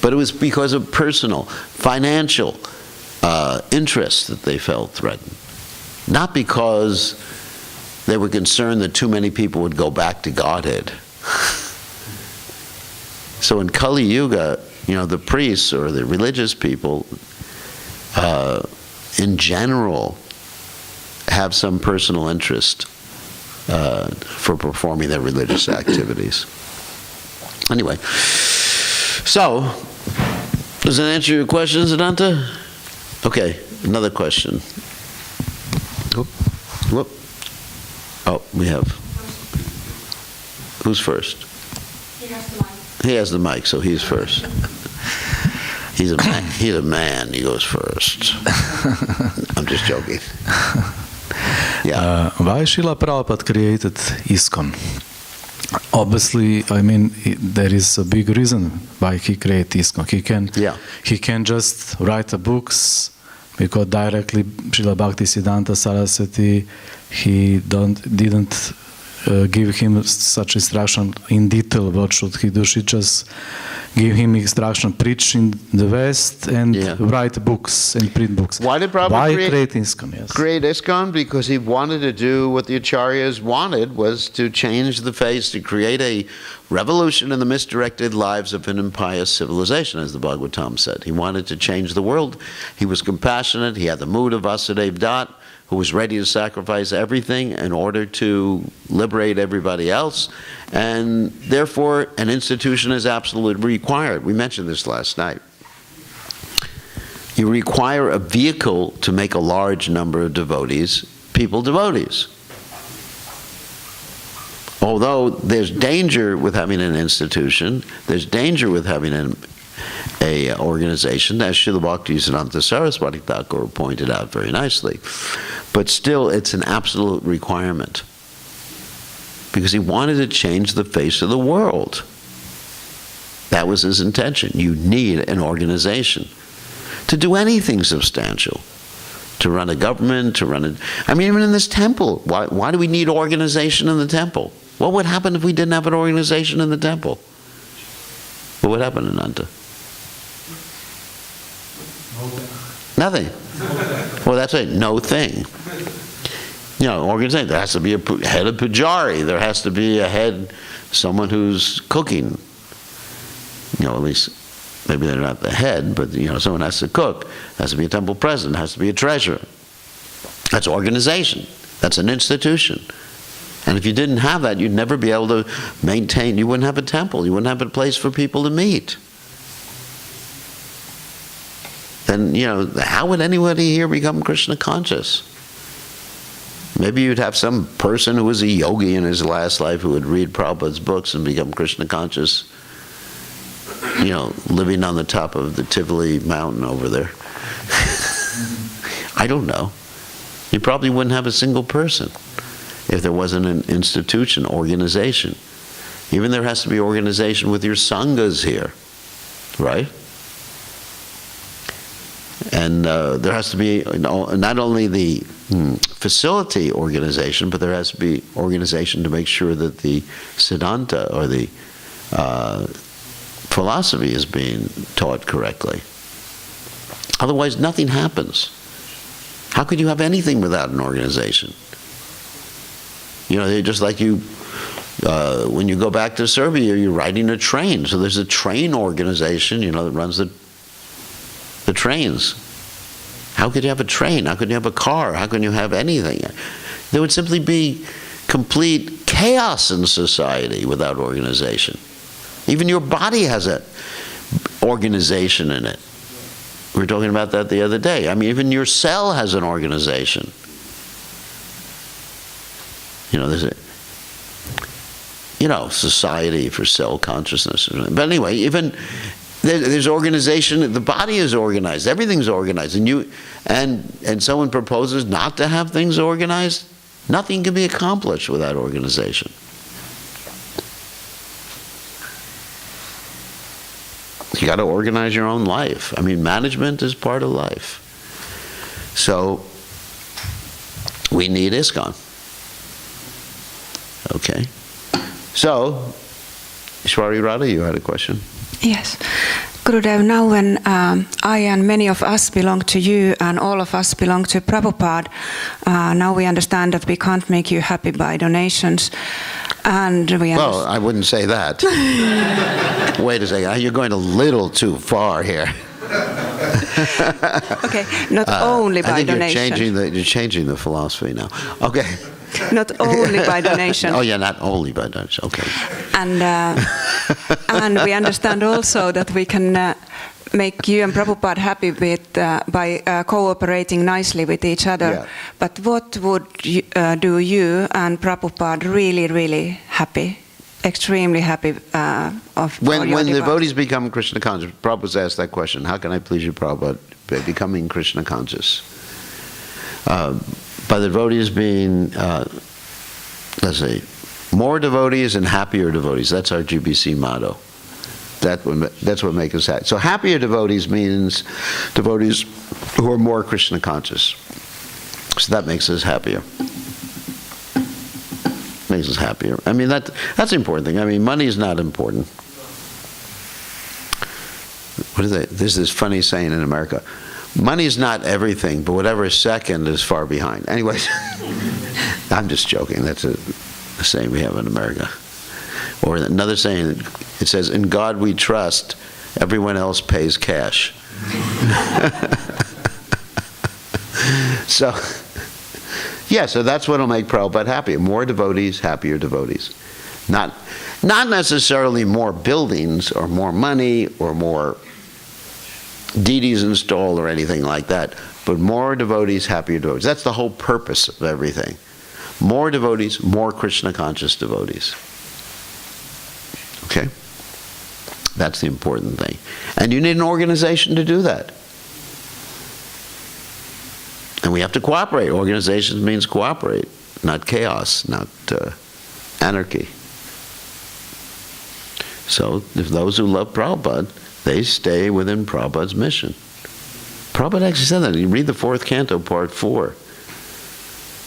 But it was because of personal, financial interests that they felt threatened. Not because they were concerned that too many people would go back to Godhead. So in Kali Yuga, the priests or the religious people, in general, have some personal interest for performing their religious activities. Anyway, so, does that answer your question, Siddhanta? Okay, another question. Whoop. Oh, we have. Who's first? He has the mic. He has the mic, so he's first. He's a man, he goes first. I'm just joking. Yeah. Why Srila Prabhupada created ISKCON? Obviously, there is a big reason why he created ISKCON. He can just write books, because directly Srila Bhaktisiddhanta Saraswati, he didn't give him such instruction in detail what should he do. She just give him instruction, preach in the West and write books and print books. Why did Prabhupada create ISKCON? Yes. Create ISKCON? Because he wanted to do what the Acharyas wanted, was to change the face, to create a revolution in the misdirected lives of an impious civilization, as the Bhagavatam said. He wanted to change the world. He was compassionate. He had the mood of Vasudeva Dutt, who was ready to sacrifice everything in order to liberate everybody else. And therefore, an institution is absolutely required. We mentioned this last night. You require a vehicle to make a large number of devotees, people devotees. Although there's danger with having an institution, there's danger with having an organization, as Srila Bhakti-Siddhanta Saraswati Thakur pointed out very nicely. But still, it's an absolute requirement. Because he wanted to change the face of the world. That was his intention. You need an organization to do anything substantial. To run a government, to run a... I mean, even in this temple, why do we need organization in the temple? What would happen if we didn't have an organization in the temple? What would happen, Ananta? Nothing. Well, that's it. No thing. You know, organization. There has to be a head of pujari. There has to be a head, someone who's cooking. You know, at least maybe they're not the head, but you know, someone has to cook. There has to be a temple president. There has to be a treasurer. That's organization. That's an institution. And if you didn't have that, you'd never be able to maintain. You wouldn't have a temple. You wouldn't have a place for people to meet. Then, you know, how would anybody here become Krishna conscious? Maybe you'd have some person who was a yogi in his last life who would read Prabhupada's books and become Krishna conscious, you know, living on the top of the Tivoli mountain over there. I don't know. You probably wouldn't have a single person if there wasn't an institution, organization. Even there has to be organization with your sanghas here, right? And there has to be not only the facility organization, but there has to be organization to make sure that the siddhanta or the philosophy is being taught correctly. Otherwise, nothing happens. How could you have anything without an organization? You know, they're just like you, when you go back to Serbia, you're riding a train. So there's a train organization, you know, that runs the trains. How could you have a train? How could you have a car? How can you have anything? There would simply be complete chaos in society without organization. Even your body has an organization in it. We were talking about that the other day. I mean, even your cell has an organization. You know, there's a, you know, society for cell consciousness. But anyway, even there's organization. The body is organized. Everything's organized. And someone proposes not to have things organized. Nothing can be accomplished without organization. You got to organize your own life. I mean, management is part of life. So we need ISKCON. Okay. So, Ishwari Radha, you had a question? Yes. Gurudev, now when I and many of us belong to you and all of us belong to Prabhupada, now we understand that we can't make you happy by donations. And we well, I wouldn't say that. Wait a second, you're going a little too far here. Okay, not only by donation. You're changing the philosophy now. Okay. Not only by donation. Oh yeah, not only by donation. Okay. And we understand also that we can make you and Prabhupada happy with by cooperating nicely with each other. Yeah. But what would do you and Prabhupada really, really happy? Extremely happy when devotees become Krishna conscious. Prabhupada asked that question. How can I please you, Prabhupada, by becoming Krishna conscious? By the devotees being, let's say, more devotees and happier devotees. That's our GBC motto. That's what makes us happy. So happier devotees means devotees who are more Krishna conscious. So that makes us happier. Makes us happier. I mean, that's the important thing. I mean, money is not important. What is it? There's this funny saying in America. Money is not everything, but whatever is second is far behind. Anyways, I'm just joking. That's a saying we have in America. Or another saying, it says, in God we trust, everyone else pays cash. So, yeah, so that's what will make Prabhupada happy. More devotees, happier devotees. Not necessarily more buildings or more money or more deities installed or anything like that, but more devotees, happier devotees. That's the whole purpose of everything. More devotees, more Krishna conscious devotees. Okay? That's the important thing. And you need an organization to do that. And we have to cooperate. Organizations means cooperate, not chaos, not anarchy. So if those who love Prabhupada, they stay within Prabhupada's mission. Prabhupada actually said that. You read the 4th canto, part 4.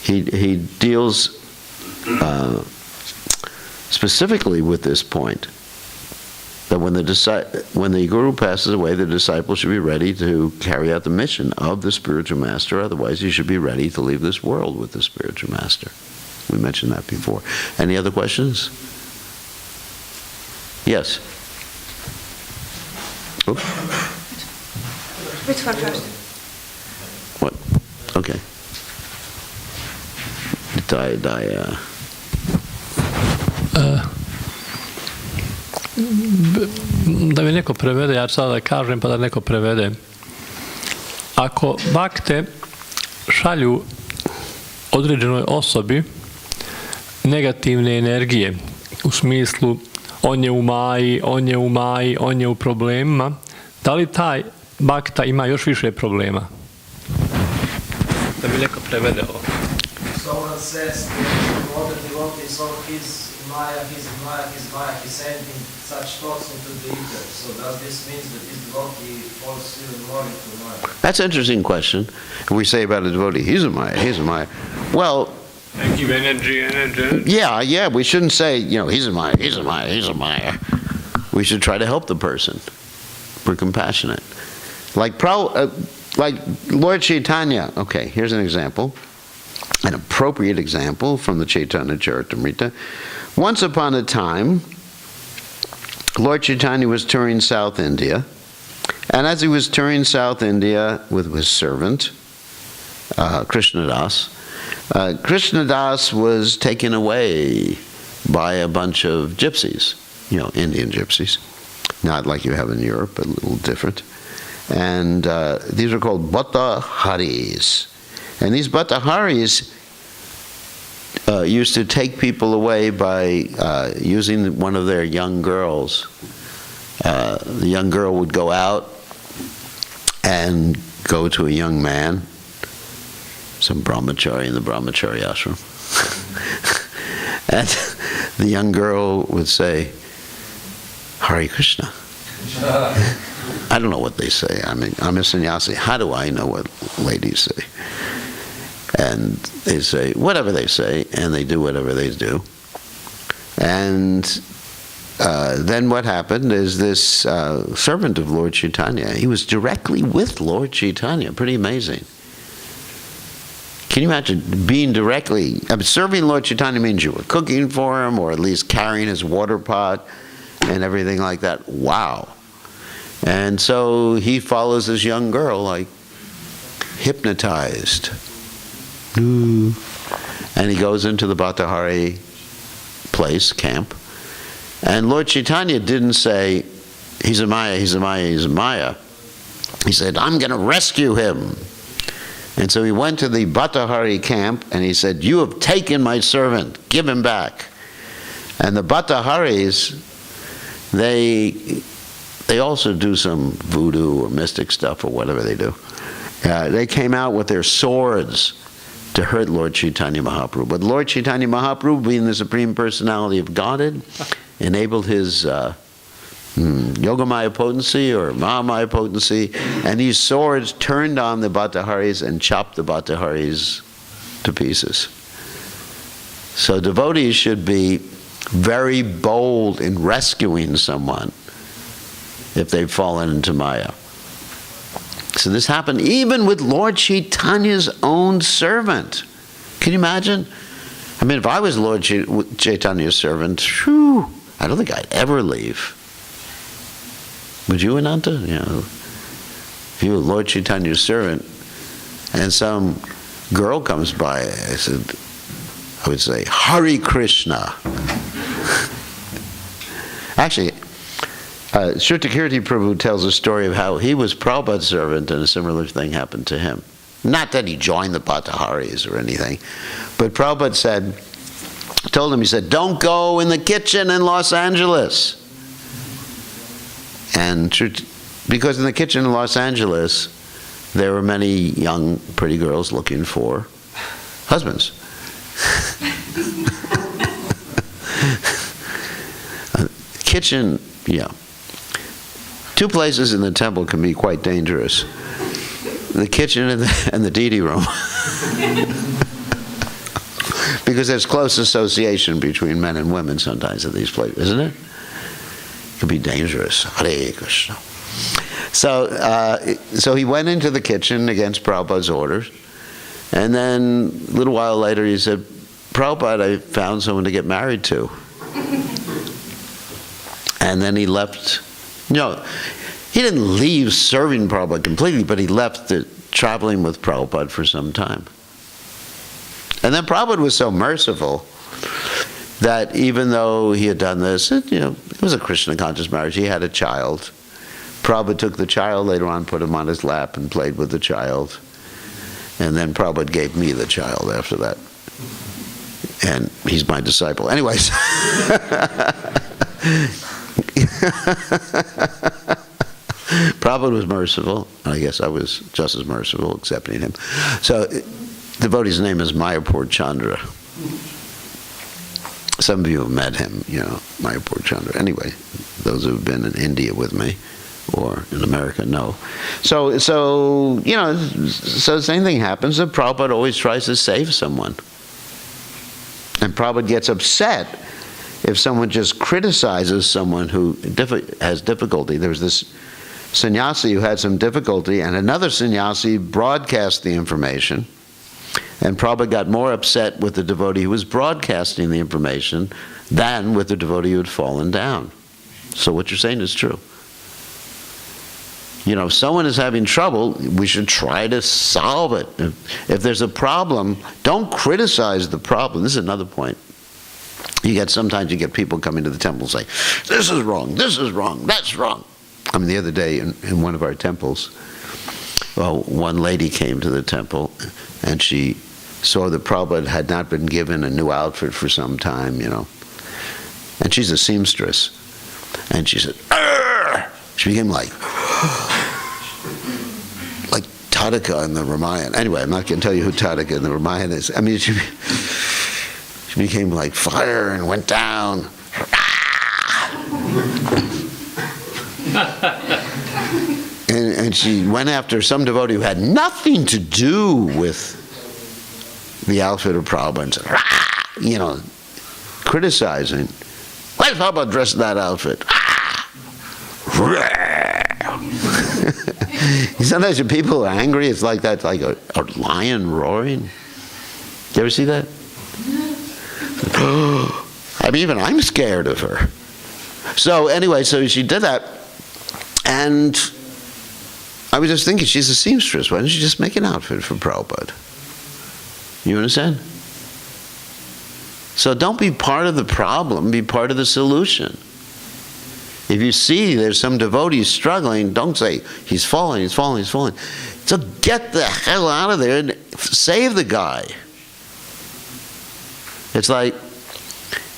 He deals specifically with this point, that when the guru passes away, the disciple should be ready to carry out the mission of the spiritual master. Otherwise, he should be ready to leave this world with the spiritual master. We mentioned that before. Any other questions? Yes. Oops. Which one first? What? Okay. Da mi neko prevede, ja ću sada da kažem pa da neko prevede. Ako bakte šalju određenoj osobi negativne energije, u smislu on je u maji, on je u maji, on je u problemima, da li taj bakta ima još više problema? Da mi neko prevede ovo. Someone says all the devotees, all his Maya, he's sending such thoughts into the ether. So does this mean that this devotee falls even more into Maya? That's an interesting question. We say about a devotee, he's a Maya, he's a Maya. Well, I give energy. yeah, we shouldn't say, he's a Maya, he's a Maya, he's a Maya. We should try to help the person. We're compassionate. Like Lord Chaitanya. Okay, here's an example. An appropriate example from the Chaitanya Charitamrita. Once upon a time, Lord Chaitanya was touring South India, and as he was touring South India with his servant, Krishna Das, Krishna Das was taken away by a bunch of gypsies, Indian gypsies. Not like you have in Europe, but a little different. And these are called Bhattaharis. And these Bhattaharis used to take people away by using one of their young girls. The young girl would go out and go to a young man, some brahmachari in the brahmachari ashram. And the young girl would say, Hare Krishna. I don't know what they say. I mean, I'm a sannyasi. How do I know what ladies say? And they say whatever they say, and they do whatever they do. And then what happened is this servant of Lord Chaitanya, he was directly with Lord Chaitanya. Pretty amazing. Can you imagine being directly, serving Lord Chaitanya means you were cooking for him, or at least carrying his water pot and everything like that. Wow. And so he follows this young girl like hypnotized. And he goes into the Bhattahari place, camp. And Lord Chaitanya didn't say, he's a Maya, he's a Maya, he's a Maya. He said, I'm going to rescue him. And so he went to the Bhattahari camp and he said, you have taken my servant, give him back. And the Bhattaharis, they also do some voodoo or mystic stuff or whatever they do. They came out with their swords to hurt Lord Chaitanya Mahaprabhu. But Lord Chaitanya Mahaprabhu, being the Supreme Personality of Godhead, enabled his Yogamaya potency or Mahamaya potency, and these swords turned on the Bhattaharis and chopped the Bhattaharis to pieces. So devotees should be very bold in rescuing someone if they've fallen into Maya. So this happened even with Lord Chaitanya's own servant. Can you imagine? I mean, if I was Lord Chaitanya's servant, whew, I don't think I'd ever leave. Would you, Ananta? If you were Lord Chaitanya's servant and some girl comes by, I would say, Hare Krishna. Actually, Shrutakirti Prabhu tells a story of how he was Prabhupada's servant and a similar thing happened to him. Not that he joined the Bhattaharis or anything, but Prabhupada told him, he said, don't go in the kitchen in Los Angeles. And because in the kitchen in Los Angeles, there were many young, pretty girls looking for husbands. Kitchen, yeah. Two places in the temple can be quite dangerous. The kitchen and the deity room. Because there's close association between men and women sometimes at these places, isn't it? It can be dangerous. Hare Krishna. So he went into the kitchen against Prabhupada's orders, and then a little while later he said, Prabhupada, I found someone to get married to. And then he left. No, he didn't leave serving Prabhupada completely, but he left traveling with Prabhupada for some time. And then Prabhupada was so merciful that even though he had done this, it was a Krishna conscious marriage. He had a child. Prabhupada took the child, later on put him on his lap and played with the child. And then Prabhupada gave me the child after that. And he's my disciple. Anyways. Prabhupada was merciful. I guess I was just as merciful accepting him. So, devotee's name is Mayapur Chandra. Some of you have met him, Mayapur Chandra. Anyway, those who have been in India with me or in America know. So the same thing happens that Prabhupada always tries to save someone. And Prabhupada gets upset if someone just criticizes someone who has difficulty. There was this sannyasi who had some difficulty, and another sannyasi broadcast the information, and Prabhupada got more upset with the devotee who was broadcasting the information than with the devotee who had fallen down. So what you're saying is true. If someone is having trouble, we should try to solve it. If there's a problem, don't criticize the problem. This is another point. Sometimes you get people coming to the temple and say, this is wrong, that's wrong. The other day in one of our temples, one lady came to the temple and she saw that Prabhupada had not been given a new outfit for some time, And she's a seamstress. And she said, argh! She became like Tadaka in the Ramayana. Anyway, I'm not going to tell you who Tadaka in the Ramayana is. She became like fire and went down. and she went after some devotee who had nothing to do with the outfit of Prabhupada and said, criticizing. Why is Prabhupada dressed in that outfit? Sometimes when people are angry, it's like that, like a lion roaring. You ever see that? Even I'm scared of her. So anyway, so she did that, and I was just thinking, she's a seamstress. Why don't you just make an outfit for Prabhupada? You understand? So don't be part of the problem, be part of the solution. If you see there's some devotee struggling, don't say, he's falling. So get the hell out of there and save the guy. It's like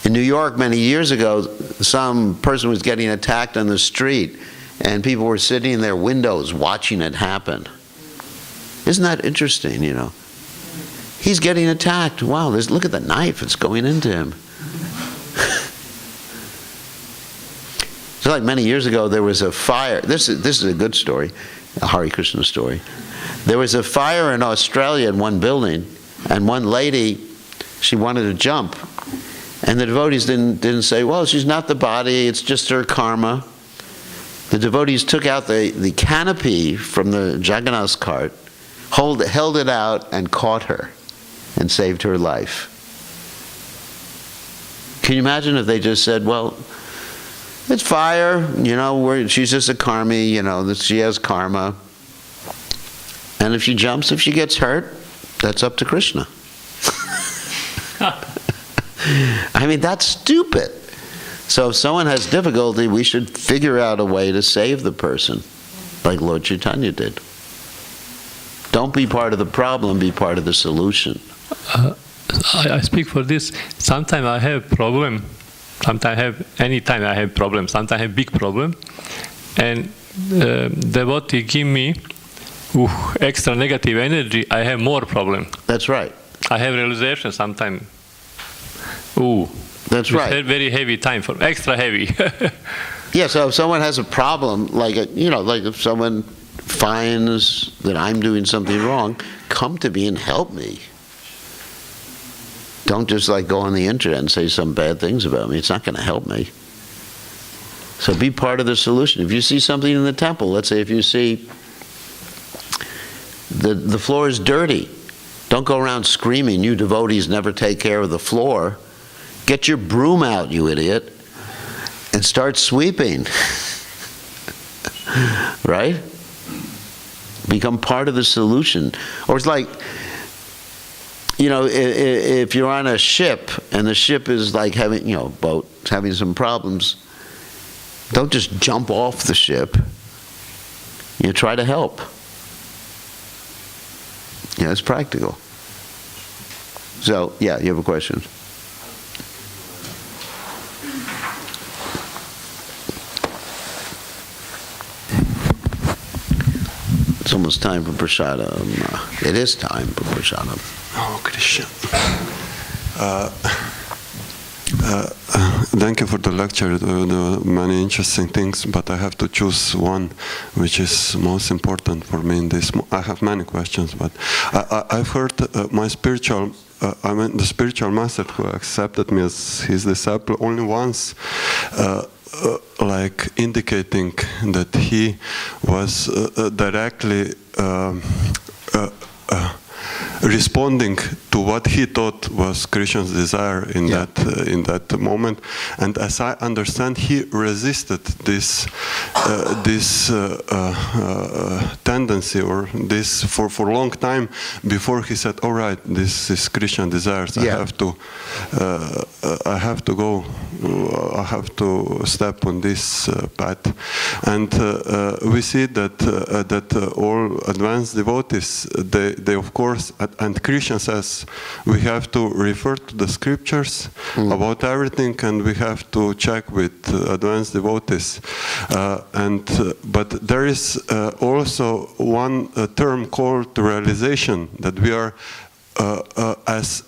in New York many years ago, some person was getting attacked on the street and people were sitting in their windows watching it happen. Isn't that interesting, He's getting attacked. Wow, look at the knife, it's going into him. So like many years ago, there was a fire. This is a good story, a Hare Krishna story. There was a fire in Australia in one building, and one lady, she wanted to jump. And the devotees didn't say, well, she's not the body, it's just her karma. The devotees took out the canopy from the Jagannath cart, held it out, and caught her, and saved her life. Can you imagine if they just said, well, it's fire, she's just a karmi, that she has karma. And if she jumps, if she gets hurt, that's up to Krishna. That's stupid. So if someone has difficulty, we should figure out a way to save the person, like Lord Chaitanya did. Don't be part of the problem, be part of the solution. I speak for this. Sometimes I have problem. Anytime I have problem. Sometimes I have big problem. And devotee give me extra negative energy. I have more problem. That's right. I have realization sometimes. That's right. Very heavy time for extra heavy. Yeah. So if someone has a problem, like if someone finds that I'm doing something wrong, come to me and help me. Don't just like go on the internet and say some bad things about me. It's not going to help me. So be part of the solution. If you see something in the temple, let's say if you see the floor is dirty, don't go around screaming, you devotees never take care of the floor. Get your broom out, you idiot, and start sweeping. Right? Become part of the solution. Or it's like, if you're on a ship and the ship is like having, boat having some problems, don't just jump off the ship. Try to help. It's practical. So, yeah, you have a question? It's almost time for prasadam. It is time for prasadam. Oh, Krishna. Thank you for the lecture. There were many interesting things, but I have to choose one which is most important for me in this. I have many questions, but I've heard my spiritual, the spiritual master who accepted me as his disciple only once, like indicating that he was directly responding to what he thought was Krishna's desire in that moment, and as I understand, he resisted this tendency or this for a long time before he said, "All right, this is Krishna's desires. I have to go. I have to step on this path." And we see that all advanced devotees, they of course, and Krishna says, we have to refer to the scriptures about everything, and we have to check with advanced devotees. But there is also one term called realization, that we are as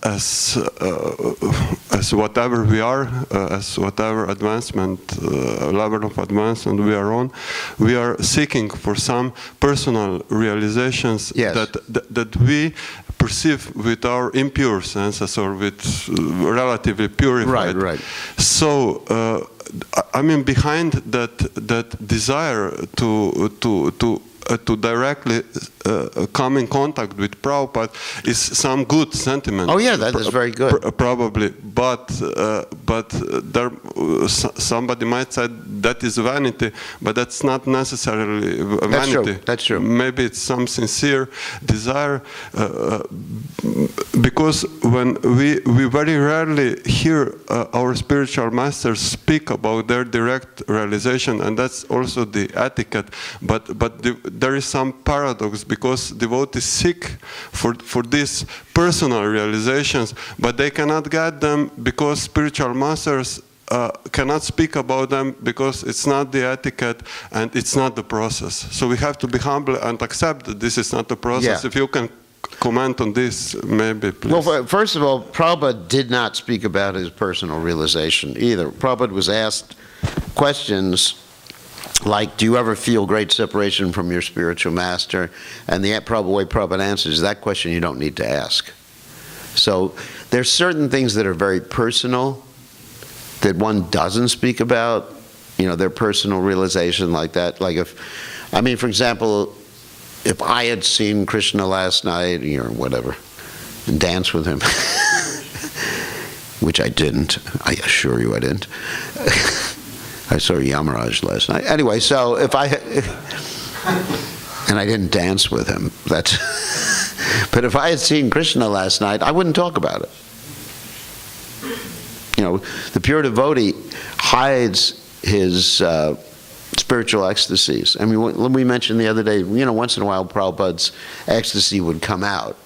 whatever we are, as whatever level of advancement we are on, we are seeking for some personal realizations that we perceive with our impure senses or with relatively purified. Right. So, I mean, behind that desire to directly come in contact with Prabhupada is some good sentiment. Oh yeah, that is very good. Probably, but there, somebody might say that is vanity, but that's not necessarily vanity. That's true. Maybe it's some sincere desire, because when we very rarely hear our spiritual masters speak about their direct realization, and that's also the etiquette. But there is some paradox, because devotees seek for these personal realizations, but they cannot get them because spiritual masters cannot speak about them, because it's not the etiquette and it's not the process. So we have to be humble and accept that this is not the process. Yeah. If you can comment on this, maybe, please. Well, first of all, Prabhupada did not speak about his personal realization either. Prabhupada was asked questions like, do you ever feel great separation from your spiritual master? And the way Prabhupada answers that question, you don't need to ask. So there's certain things that are very personal that one doesn't speak about, their personal realization like that. Like for example, if I had seen Krishna last night, or whatever, and danced with him, which I didn't, I assure you I didn't. I saw Yamaraj last night. Anyway, so and I didn't dance with him. But if I had seen Krishna last night, I wouldn't talk about it. The pure devotee hides his spiritual ecstasies. I mean, we mentioned the other day, once in a while Prabhupada's ecstasy would come out.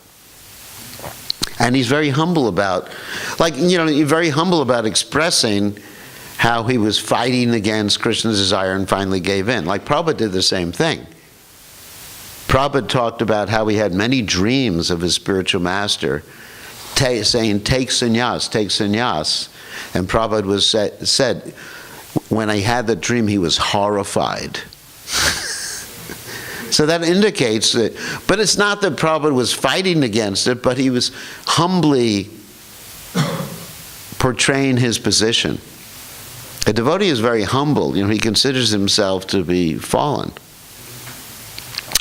And he's very humble about, very humble about expressing how he was fighting against Krishna's desire and finally gave in. Like Prabhupada did the same thing. Prabhupada talked about how he had many dreams of his spiritual master saying, take sannyas, take sannyas. And Prabhupada said, when he had the dream, he was horrified. So that indicates that, but it's not that Prabhupada was fighting against it, but he was humbly portraying his position. A devotee is very humble. He considers himself to be fallen.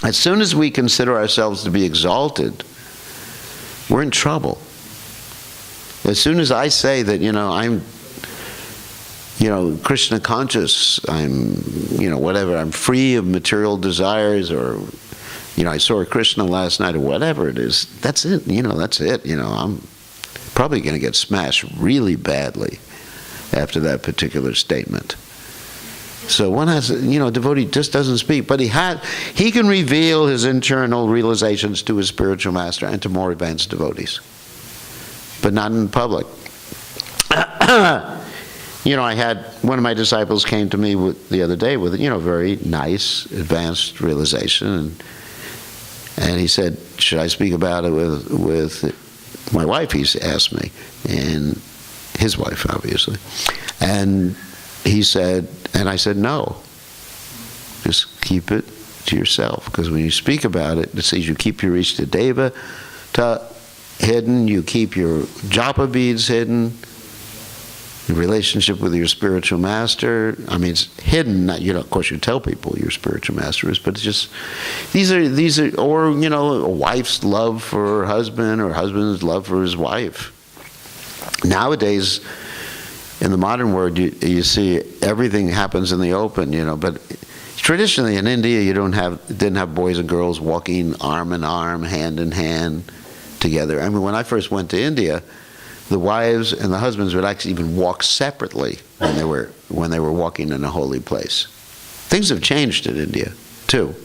As soon as we consider ourselves to be exalted, we're in trouble. As soon as I say that, I'm Krishna conscious, I'm, whatever, I'm free of material desires, or, I saw Krishna last night, or whatever it is, that's it, that's it. I'm probably going to get smashed really badly after that particular statement. So one has, a devotee just doesn't speak, but he can reveal his internal realizations to his spiritual master and to more advanced devotees, but not in public. I had one of my disciples came to me the other day with, very nice, advanced realization, and he said, should I speak about it with my wife? He asked me, and his wife, obviously. And he said, and I said, no, just keep it to yourself, because when you speak about it, it says you keep your Ishtadeva hidden, you keep your japa beads hidden, your relationship with your spiritual master. I mean, it's hidden. Not, of course, you tell people your spiritual master is, but it's just these are, or a wife's love for her husband, or husband's love for his wife. Nowadays, in the modern world, you see everything happens in the open, but traditionally in India, you didn't have boys and girls walking arm in arm, hand in hand together. I mean, when I first went to India, the wives and the husbands would actually even walk separately when they were walking in a holy place. Things have changed in India too.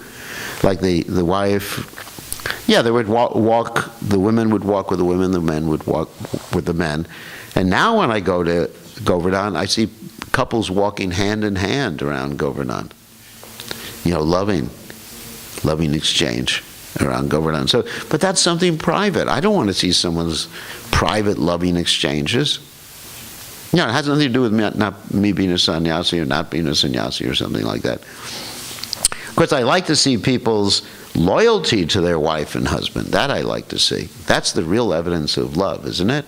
Like the wife, they would walk. The women would walk with the women. The men would walk with the men. And now when I go to Govardhan, I see couples walking hand in hand around Govardhan. Loving exchange around Govardhan. So, but that's something private. I don't want to see someone's private loving exchanges. It has nothing to do with me being a sannyasi or not being a sannyasi or something like that. Of course, I like to see people's loyalty to their wife and husband. That I like to see. That's the real evidence of love, isn't it?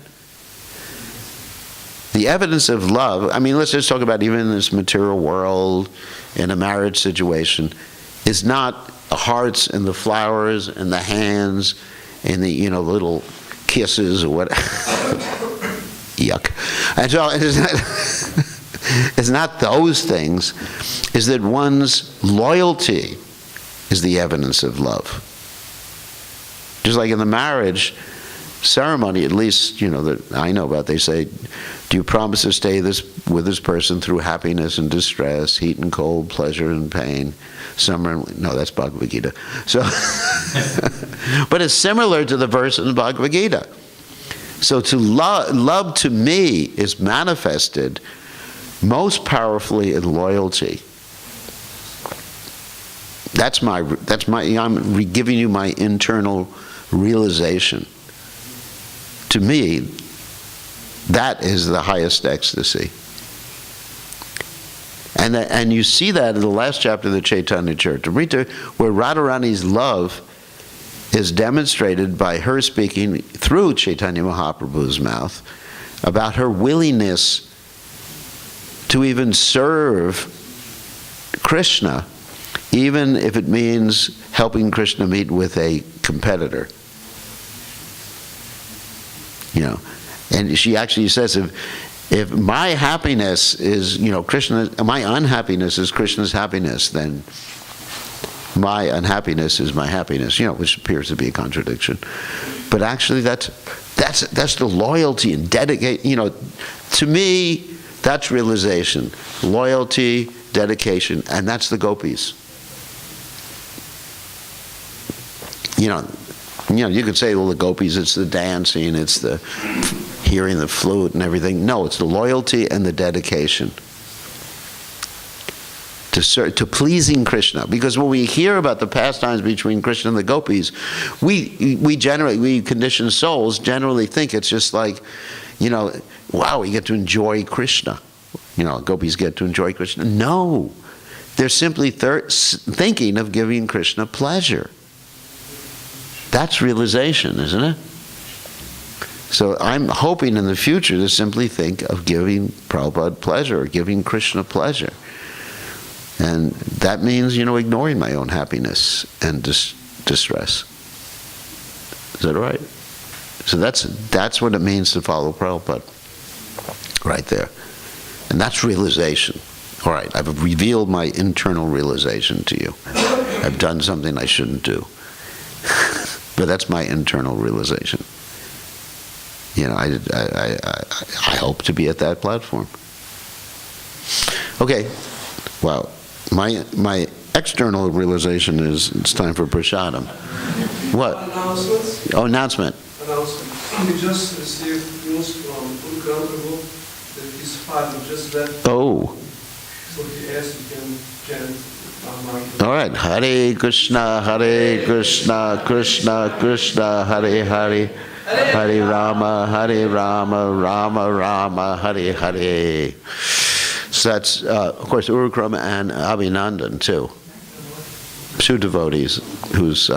The evidence of love, I mean, let's just talk about even in this material world, in a marriage situation, is not the hearts and the flowers and the hands and the, little kisses or what. Yuck. And so it's not those things. It's that one's loyalty is the evidence of love. Just like in the marriage ceremony, at least, that I know about, they say, do you promise to stay with this person through happiness and distress, heat and cold, pleasure and pain, summer and... No, that's Bhagavad Gita. So, but it's similar to the verse in the Bhagavad Gita. So to love to me is manifested most powerfully in loyalty. I'm giving you my internal realization. To me, that is the highest ecstasy. And you see that in the last chapter of the Chaitanya Charitamrita, where Radharani's love is demonstrated by her speaking through Chaitanya Mahaprabhu's mouth about her willingness to even serve Krishna, even if it means helping Krishna meet with a competitor. And she actually says, if my happiness is, Krishna, my unhappiness is Krishna's happiness, then my unhappiness is my happiness, which appears to be a contradiction. But actually that's the loyalty and dedicate, to me, That's realization. Loyalty, dedication, and that's the gopis. You know, you could say, well, the gopis, it's the dancing, it's the hearing the flute and everything. No, it's the loyalty and the dedication to pleasing Krishna. Because when we hear about the pastimes between Krishna and the gopis, we conditioned souls generally think it's just like, wow, we get to enjoy Krishna. Gopis get to enjoy Krishna. No, they're simply thinking of giving Krishna pleasure. That's realization, isn't it? So I'm hoping in the future to simply think of giving Prabhupada pleasure, or giving Krishna pleasure. And that means, ignoring my own happiness and distress. Is that right? So that's what it means to follow Prabhupada. Right there. And that's realization. All right, I've revealed my internal realization to you. I've done something I shouldn't do. But that's my internal realization. I hope to be at that platform. Okay, wow. My external realization is it's time for prasadam. What? Announcements? Oh, announcement. We just received news from Prabhupada that his father just left. Oh. So he asked if you can chant. All right. Hare Krishna, Krishna Krishna, Hare Hare, Hare Rama, Rama Rama, Hare Hare. So that's, of course, Urukram and Abhinandan, too. Two devotees who's,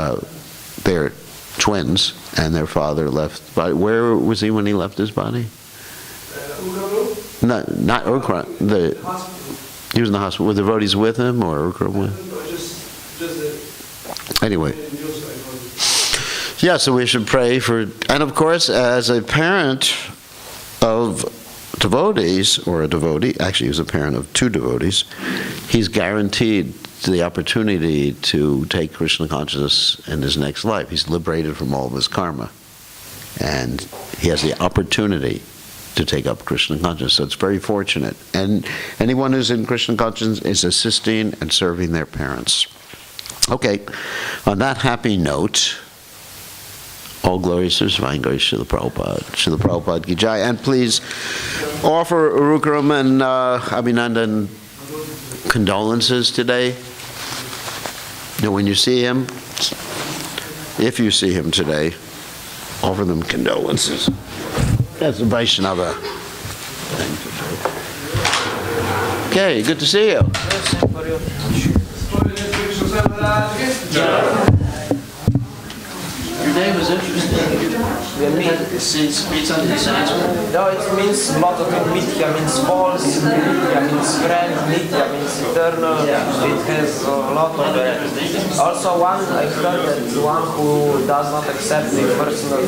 they're twins, and their father left body. Where was he when he left his body? No, not Urukram. He was in the hospital. Were the devotees with him, or Urukram with him? Anyway. Yeah, so we should pray for, and of course, as a parent of devotees, or a devotee, actually he was a parent of two devotees, he's guaranteed the opportunity to take Krishna consciousness in his next life. He's liberated from all of his karma. And he has the opportunity to take up Krishna consciousness. So it's very fortunate. And anyone who's in Krishna consciousness is assisting and serving their parents. Okay, on that happy note, all glories to Divine Grace, Srila Prabhupada. Srila Prabhupada ki jai. And please offer Urukram and Abhinandan condolences today. When you see him, if you see him today, offer them condolences. That's a Vaishnava. Okay, good to see you. Your name is interesting. It speaks under the Sanskrit. No, it means a lot of it. Mithya means false, Nitya means friend, Nitya means eternal. It has a lot of it. Also, I heard that one who does not accept the personal